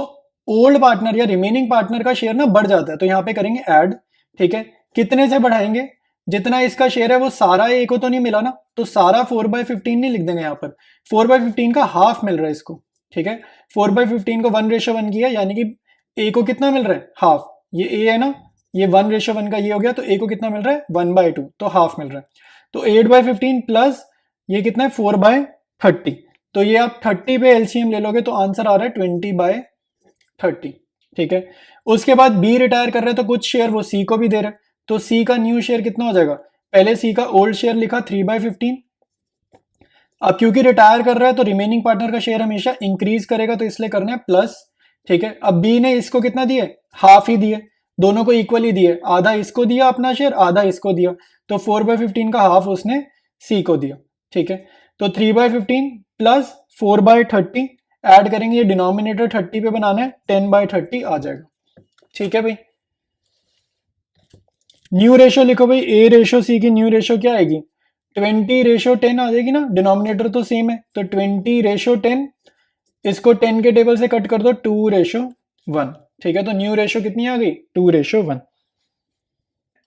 ओल्ड पार्टनर या रिमेनिंग पार्टनर का शेयर ना बढ़ जाता है, तो यहाँ पे करेंगे ऐड। ठीक है, कितने से बढ़ाएंगे, जितना इसका शेयर है वो सारा ए को तो नहीं मिला ना, तो सारा 4/15 नहीं लिख देंगे यहाँ पर, 4/15 का हाफ मिल रहा है इसको। ठीक है, 4/15 को 1:1 किया, यानी कि ए को कितना मिल रहा है, हाफ। ये ए है ना, ये 1:1 का ये हो गया, तो ए को कितना मिल रहा है, 1/2, तो हाफ मिल रहा है। तो 8/15 प्लस ये कितना है, 4/30। तो ये आप 30 पे एलसीएम ले लोगे तो आंसर आ रहा है 20/30। ठीक है, उसके बाद बी रिटायर कर रहे हैं तो कुछ शेयर वो सी को भी दे रहे हैं, तो सी का न्यू शेयर कितना हो जाएगा, पहले सी का ओल्ड शेयर लिखा 3/15। अब क्योंकि रिटायर कर रहा है तो रिमेनिंग पार्टनर का शेयर हमेशा इंक्रीज करेगा, तो इसलिए करना है प्लस। ठीक है, अब बी ने इसको कितना दिए, हाफ ही दिए, दोनों को इक्वली दिए, आधा इसको दिया अपना शेयर, आधा इसको दिया, तो 4/15 का हाफ उसने सी को दिया। ठीक है, तो 3/15 प्लस 4/30 ऐड करेंगे, ये डिनोमिनेटर 30 पे बनाना है, 10/30 आ जाएगा। ठीक है भाई, न्यू रेशियो लिखो भाई, ए रेशियो सी की न्यू रेशियो क्या आएगी, 20:10 आ जाएगी ना, डिनोमिनेटर तो सेम है, तो 20:10, इसको 10 के टेबल से कट कर दो, 2:1। ठीक है, तो न्यू रेशियो कितनी आ गई, 2:1।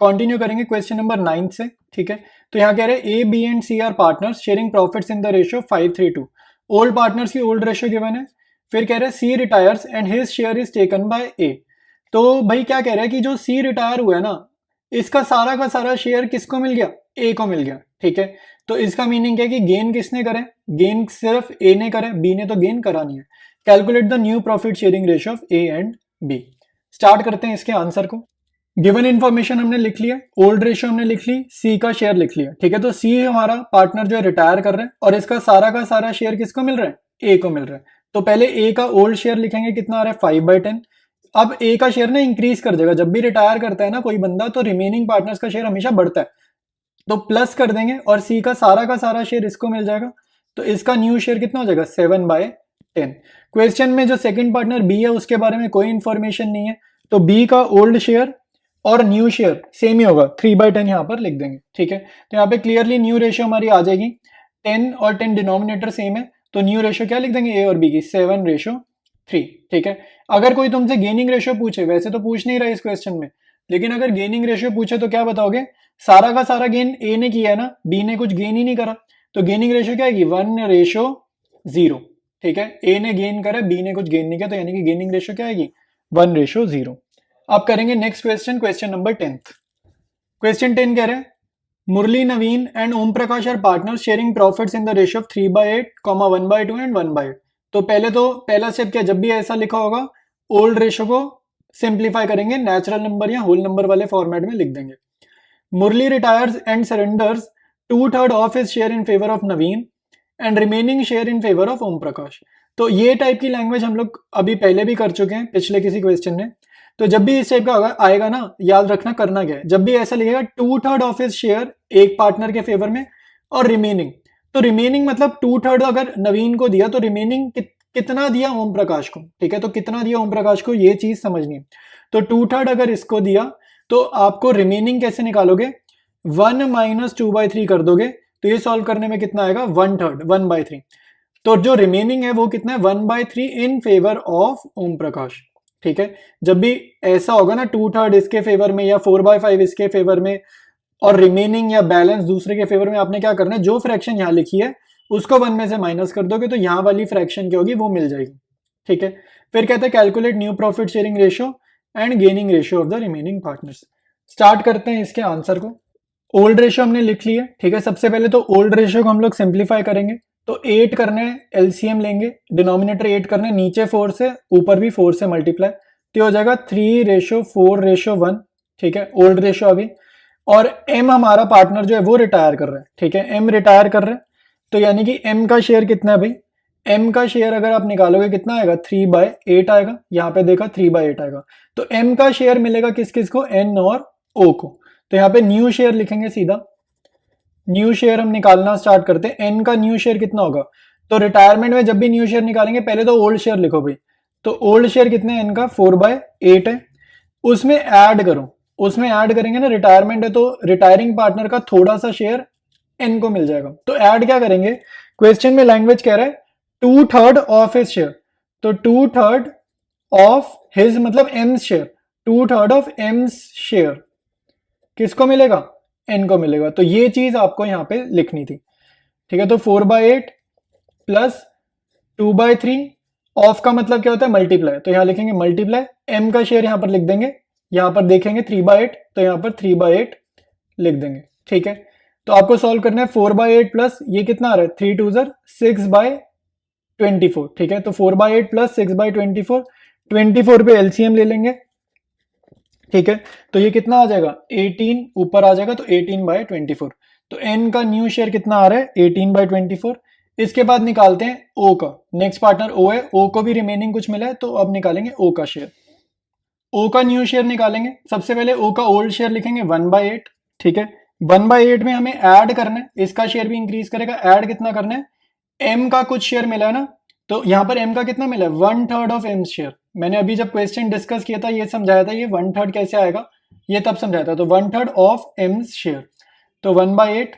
कंटिन्यू करेंगे क्वेश्चन नंबर 9 से। ठीक है, तो यहाँ कह रहे हैं A B and C are partners sharing profits in the ratio 5:3:2। Old partners की ओल्ड रेशियो गिवन है। फिर कह रहे हैं C retires and his share is taken by A. तो भाई क्या कह रहा है कि जो सी रिटायर हुआ है ना, इसका सारा का सारा शेयर किसको मिल गया, ए को मिल गया। ठीक है, तो इसका मीनिंग क्या है कि गेन किसने करे, गेन सिर्फ ए ने करे, बी ने तो गेन करा नहीं है। Calculate the new profit sharing ratio of A and B. Start करते हैं इसके आंसर को। गिवन इन्फॉर्मेशन हमने लिख लिया, ओल्ड रेशियो हमने लिख ली, सी का शेयर लिख लिया। ठीक है, तो सी हमारा पार्टनर जो है रिटायर कर रहा है और इसका सारा का सारा शेयर किसको मिल रहा है, ए को मिल रहा है। तो पहले ए का ओल्ड शेयर लिखेंगे, कितना आ रहा है 5/10। अब ए का शेयर ना इंक्रीज कर देगा, जब भी रिटायर करता है ना कोई बंदा, तो रिमेनिंग पार्टनर्स का शेयर हमेशा बढ़ता है, तो प्लस कर देंगे और सी का सारा शेयर इसको मिल जाएगा। तो इसका न्यू शेयर कितना हो जाएगा, 7/10। क्वेश्चन में जो सेकंड पार्टनर बी है उसके बारे में कोई इंफॉर्मेशन नहीं है, तो बी का ओल्ड शेयर और न्यू शेयर सेम ही होगा, 3/10 यहाँ पर लिख देंगे। ठीक है, तो यहाँ पे क्लियरली न्यू रेशियो हमारी आ जाएगी, 10 और 10 डिनोमिनेटर सेम है, तो न्यू रेशियो क्या लिख देंगे, ए और बी की 7:3। ठीक है, अगर कोई तुमसे गेनिंग रेशियो पूछे, वैसे तो पूछ नहीं रहा इस क्वेश्चन में, लेकिन अगर गेनिंग रेशियो पूछे तो क्या बताओगे, सारा का सारा गेन ए ने किया है ना, बी ने कुछ गेन ही नहीं करा, तो गेनिंग रेशियो क्या आएगी, 1:0। ठीक है, ए ने गेन करा, बी ने कुछ गेन नहीं किया, तो यानी कि गेनिंग रेशियो क्या आएगी, 1:0। अब करेंगे next question, question number 10। Question 10 कह रहे हैं Murali Naveen and Om Prakash are partners sharing profits in the ratio of 3/8, 1/2 and 1/8। तो पहला स्टेप क्या, जब भी ऐसा लिखा होगा ओल्ड रेशियो को सिंप्लीफाई करेंगे, नेचुरल नंबर या होल नंबर वाले फॉर्मेट में लिख देंगे। Murali retires and surrenders 2/3 of his share in favour of Naveen and remaining share in favour of Om Prakash. तो ये टाइप की लैंग्वेज हम लोग अभी पहले भी कर चुके हैं पिछले किसी क्वेश्चन में, तो जब भी इस टाइप का आएगा ना, याद रखना करना क्या है, जब भी ऐसा लिखेगा 2/3 ऑफ हिज शेयर एक पार्टनर के फेवर में और रिमेनिंग, तो रिमेनिंग मतलब 2/3 अगर नवीन को दिया तो रिमेनिंग कितना दिया ओम प्रकाश को, ठीक है, तो कितना दिया ओम प्रकाश को ये चीज समझनी है। तो 2/3 अगर इसको दिया तो आपको रिमेनिंग कैसे निकालोगे, 1 माइनस 2/3 कर दोगे, तो ये सॉल्व करने में कितना आएगा 1/3, 1/3। तो जो रिमेनिंग है वो कितना है 1/3 इन फेवर ऑफ ओम प्रकाश, ठीक है। जब भी ऐसा होगा ना 2/3 इसके फेवर में या 4/5 इसके फेवर में और रिमेनिंग या बैलेंस दूसरे के फेवर में, आपने क्या करना है, जो फ्रैक्शन यहाँ लिखी है उसको 1 में से माइनस कर दोगे तो यहाँ वाली फ्रैक्शन क्या होगी वो मिल जाएगी, ठीक है। फिर कहते हैं calculate new profit sharing ratio and gaining ratio of the remaining partners. Start करते हैं इसके आंसर को। ओल्ड रेशियो हमने लिख लिया, ठीक है। सबसे पहले तो ओल्ड रेशियो को हम लोग सिंप्लीफाई करेंगे, तो 8 करने एलसीएम लेंगे, डिनोमिनेटर 8 करने, नीचे 4 से ऊपर भी 4 से मल्टीप्लाई, तो हो जाएगा 3:4:1, ठीक है, ओल्ड रेशियो अभी। और एम हमारा पार्टनर जो है वो रिटायर कर रहा है, ठीक है, एम रिटायर कर रहा है, तो यानी कि एम का शेयर कितना है भाई, एम का शेयर अगर आप निकालोगे कितना आएगा 3/8 आएगा, यहाँ पे देखा 3/8 आएगा। तो एम का शेयर मिलेगा किस किस को, एन और ओ को। तो यहाँ पे न्यू शेयर लिखेंगे सीधा, न्यू शेयर हम निकालना स्टार्ट करते हैं। एन का न्यू शेयर कितना होगा, तो रिटायरमेंट में जब भी न्यू शेयर निकालेंगे पहले तो ओल्ड शेयर लिखो भाई, तो ओल्ड शेयर कितने है, एन का 4/8 है, उसमें ऐड करो, उसमें ऐड करेंगे ना, रिटायरमेंट है तो रिटायरिंग पार्टनर का थोड़ा सा शेयर एन को मिल जाएगा। तो ऐड क्या करेंगे, क्वेश्चन में लैंग्वेज कह रहा है 2/3 ऑफ हिज शेयर, तो 2/3 ऑफ हिज मतलब AIIMS share, 2/3 of AIIMS share किसको मिलेगा, एन को मिलेगा। तो ये चीज आपको यहां पे लिखनी थी, ठीक है। तो 4/8 प्लस 2/3 ऑफ का मतलब क्या होता है, मल्टीप्लाई, तो यहां लिखेंगे मल्टीप्लाई, एम का शेयर यहां पर लिख देंगे, यहां पर देखेंगे 3/8 तो यहां पर 3/8 लिख देंगे, ठीक है। तो आपको सॉल्व करना है 4/8 प्लस ये कितना आ रहा है 3×2 6/24, ठीक है। तो 4/8 प्लस 6/24, 24 पे एलसीएम ले लेंगे, ठीक है। तो ये कितना आ जाएगा 18 ऊपर आ जाएगा, तो 18/24। तो एन का न्यू शेयर कितना आ रहा है 18/24। इसके बाद निकालते हैं ओ का, नेक्स्ट पार्टनर ओ है, ओ को भी रिमेनिंग कुछ मिला है तो अब निकालेंगे ओ का शेयर। ओ का न्यू शेयर निकालेंगे, सबसे पहले ओ का ओल्ड शेयर लिखेंगे 1/8, ठीक है। 1/8 में हमें ऐड करना है, इसका शेयर भी इंक्रीज करेगा, ऐड कितना करना है, एम का कुछ शेयर मिला है ना, तो यहां पर एम का कितना मिला है 1/3 ऑफ एम शेयर। मैंने अभी जब क्वेश्चन डिस्कस किया था ये समझाया था, ये 1/3 कैसे आएगा ये तब समझाया था। तो 1/3 ऑफ एम शेयर, तो 1/8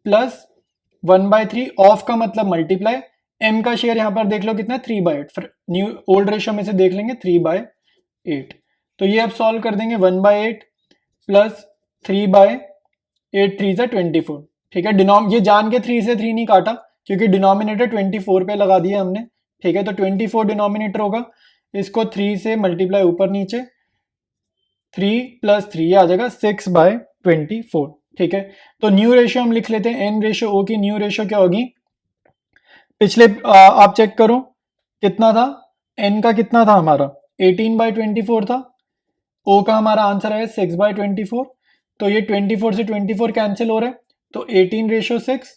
प्लस 1/3 ऑफ का मतलब मल्टीप्लाई, एम का शेयर यहां पर देख लो कितना 3/8, न्यू ओल्ड रेशियो में से देख लेंगे 3/8। तो ये अब सॉल्व कर देंगे 1/8 प्लस 3/8, 3 से 24, ठीक है। ये जान के 3 से 3 नहीं काटा क्योंकि डिनोमिनेटर 24 पे लगा दिया हमने, ठीक है। तो 24 डिनोमिनेटर होगा, इसको 3 से मल्टीप्लाई ऊपर नीचे, 3 प्लस 3 आ जाएगा 6/24, ठीक है। तो न्यू रेशियो हम लिख लेते हैं, एन रेशियो ओ की न्यू रेशियो क्या होगी, पिछले आप चेक करो कितना था, एन का कितना था हमारा 18/24 था, ओ का हमारा आंसर है 6/24। तो ये 24 से 24 कैंसिल हो रहा है, तो 18:6,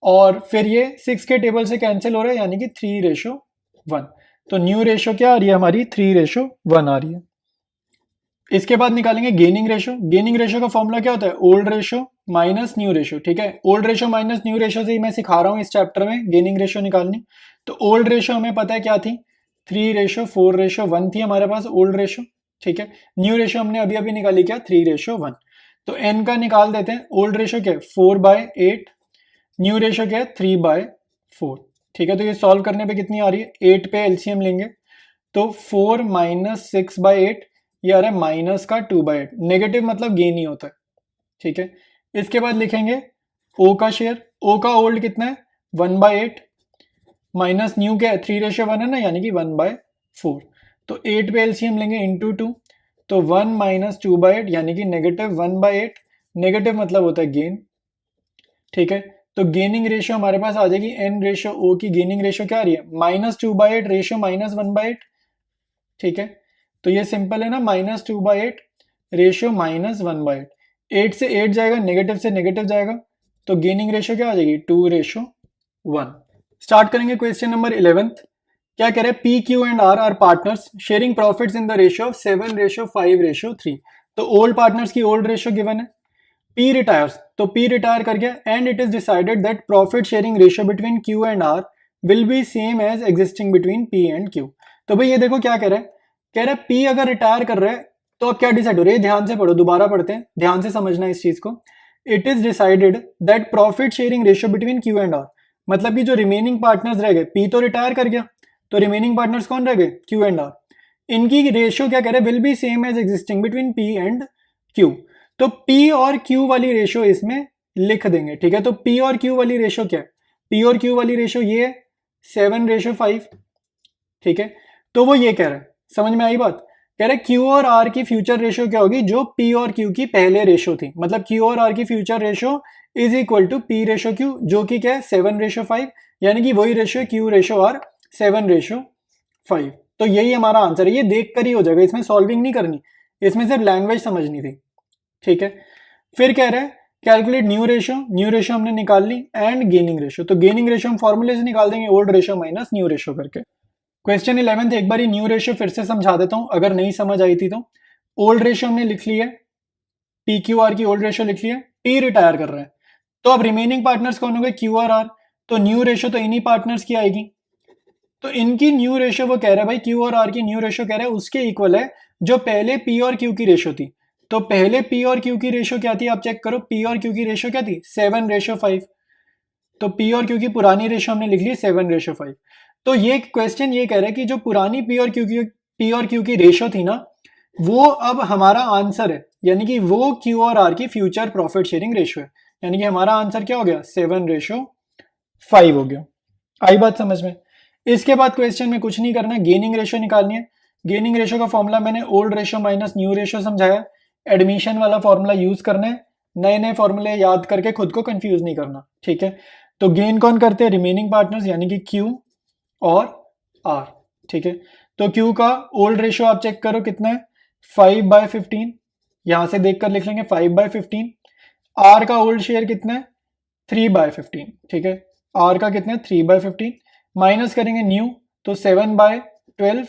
और फिर ये 6 के टेबल से कैंसिल हो रहा है यानी कि 3:1। तो न्यू रेशियो क्या आ रही है हमारी 3:1 आ रही है। इसके बाद निकालेंगे गेनिंग रेशियो। गेनिंग रेशियो का फॉर्मूला क्या होता है, old ratio minus new ratio, ठीक है। Old ratio minus new ratio से ही मैं सिखा रहा हूं इस चैप्टर में गेनिंग रेशियो निकालनी। तो ओल्ड रेशियो हमें पता है क्या थी, 3:4:1 थी हमारे पास ओल्ड रेशियो, ठीक है। न्यू रेशियो हमने अभी अभी निकाली क्या 3:1। तो एन का निकाल देते हैं, ओल्ड रेशियो क्या है 4/8, न्यू रेशियो क्या है 3/4, ठीक है। तो ये सॉल्व करने पे कितनी आ रही है, 8 पे एलसीएम लेंगे, तो 4 माइनस 6/8, ये आ रहा है माइनस का 2/8, नेगेटिव मतलब गेन ही होता है, ठीक है। इसके बाद लिखेंगे ओ का शेयर, ओ का ओल्ड कितना है 1/8 माइनस न्यू क्या है 3:1 है ना, यानी कि 1/4। तो 8 पे एलसीएम लेंगे इंटू 2, तो 1 माइनस 2/8 यानी कि नेगेटिव 1/8, नेगेटिव मतलब होता है गेन, ठीक है। तो गेनिंग रेशियो हमारे पास आ जाएगी एन रेशियो ओ की गेनिंग रेशियो क्या आ रही है -2/8 रेशियो -1/8, ठीक है। तो ये सिंपल है ना, -2/8 रेशियो -1/8, 8 से 8 जाएगा, नेगेटिव से नेगेटिव जाएगा, तो गेनिंग रेशियो क्या आ जाएगी 2:1। स्टार्ट करेंगे क्वेश्चन नंबर 11। क्या कह रहे हैं, P Q and R partners sharing profits in the ratio of 7:5:3। तो ओल्ड पार्टनर्स की ओल्ड रेशियो गिवन है, पी रिटायर्स, तो पी रिटायर कर गया, and it is decided that profit sharing ratio between Q and R will be same as existing between P and Q. तो भाई ये देखो क्या कह रहा है, कह रहा है पी अगर रिटायर कर रहा है तो अब क्या डिसाइड हो रहा है, ध्यान से पढ़ो, दोबारा पढ़ते हैं, ध्यान से समझना है इस चीज को। It is decided that profit sharing ratio between Q and R, मतलब कि जो रिमेनिंग पार्टनर्स रह गए, पी तो रिटायर कर गया, तो रिमेनिंग पार्टनर्स कौन रह गए, क्यू एंड आर, इनकी रेशियो क्या कह रहे हैं, will be same as existing between P and Q. तो पी और क्यू वाली रेशियो इसमें लिख देंगे, ठीक है। तो पी और क्यू वाली रेशियो क्या है, पी और क्यू वाली रेशियो ये है 7:5, ठीक है। तो वो ये कह रहा है, समझ में आई बात, कह रहा है क्यू और आर की फ्यूचर रेशियो क्या होगी, जो पी और क्यू की पहले रेशियो थी, मतलब क्यू और आर की future ratio is equal to P ratio Q, जो कि क्या है 7:5, यानी कि वही रेशियो क्यू रेशियो आर 7:5। तो यही हमारा आंसर है, ये देख कर ही हो जाएगा, इसमें सॉल्विंग नहीं करनी, इसमें सिर्फ लैंग्वेज समझनी थी, ठीक है। फिर कह रहे हैं कैलकुलेट न्यू रेशियो हमने निकाल ली, एंड गेनिंग रेशियो, तो गेनिंग रेशियो हम फॉर्मूले से निकाल देंगे, old ratio minus new ratio करके। क्वेश्चन 11 एक बार न्यू रेशियो फिर से समझा देता हूं, अगर नहीं समझ आई थी तो। ओल्ड रेशियो हमने लिख ली है, पी क्यू आर की ओल्ड रेशियो लिख ली है, पी रिटायर कर रहे हैं, तो अब रिमेनिंग पार्टनर्स कौन हो गए, क्यू और आर, तो न्यू रेशियो तो इन्हीं पार्टनर्स की आएगी, तो इनकी न्यू रेशियो वो कह रहा है भाई, क्यू और आर की न्यू रेशियो कह रहा है उसके इक्वल है जो पहले पी और क्यू की रेशियो थी। तो पहले पी और क्यू की रेशियो क्या थी, आप चेक करो, पी और क्यू की रेशियो क्या थी, 7:5। तो पी और क्यू की पुरानी रेशियो हमने लिख ली 7:5। तो ये क्वेश्चन ये कह रहा है कि जो पुरानी पी और क्यू की रेशियो थी ना, वो अब हमारा आंसर है, यानी कि वो क्यू और आर की फ्यूचर प्रॉफिट शेयरिंग रेशियो है, यानी कि हमारा आंसर क्या हो गया, 7:5 हो गया। आई बात समझ में। इसके बाद क्वेश्चन में कुछ नहीं करना, गेनिंग रेशियो निकालनी है। गेनिंग रेशियो का फॉर्मूला मैंने old ratio minus new ratio समझाया, एडमिशन वाला फॉर्मूला यूज करना है, नए नए फॉर्मूले याद करके खुद को कंफ्यूज नहीं करना, ठीक है। तो गेन कौन करते हैं, रिमेनिंग पार्टनर्स, यानी कि क्यू और आर, ठीक है। तो क्यू का ओल्ड रेशियो आप चेक करो कितना है, 5/15, यहां से देखकर लिख लेंगे 5/15। आर का ओल्ड शेयर कितना है, 3/15, ठीक है। आर का कितना है, 3/15, माइनस करेंगे न्यू, तो 7/12,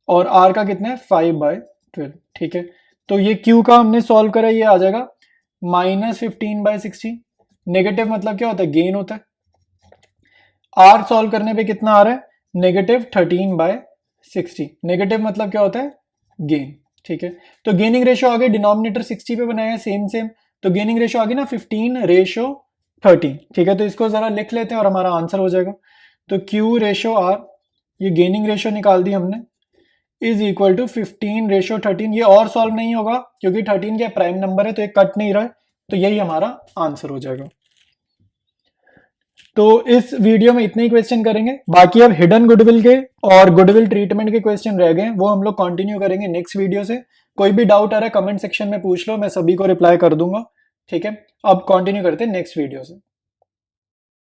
और आर का कितना है, 5/12, ठीक है। तो ये क्यू का हमने सॉल्व करा, ये आ जाएगा -15/60, नेगेटिव मतलब क्या होता है, गेन होता है। आर सॉल्व करने पे कितना आ रहा है, -13/60, नेगेटिव मतलब क्या होता है, गेन, ठीक है। तो गेनिंग रेशियो आ गई, डिनोमिनेटर 60 पे बनाया है, सेम, तो गेनिंग रेशियो आ गई ना 15:13, ठीक है। तो इसको जरा लिख लेते हैं और हमारा आंसर हो जाएगा। तो Q रेशियो R, ये गेनिंग रेशियो निकाल दी हमने, इज इक्वल टू 15:13। ये और सॉल्व नहीं होगा क्योंकि 13 क्या प्राइम नंबर है, तो ये कट नहीं रहा है, तो यही हमारा आंसर हो जाएगा। तो इस वीडियो में इतने ही क्वेश्चन करेंगे, बाकी अब हिडन गुडविल के और गुडविल ट्रीटमेंट के क्वेश्चन रह गए, वो हम लोग कंटिन्यू करेंगे नेक्स्ट वीडियो से। कोई भी डाउट आ रहा है कमेंट सेक्शन में पूछ लो, मैं सभी को रिप्लाई कर दूंगा, ठीक है। अब कंटिन्यू करते हैं नेक्स्ट वीडियो से।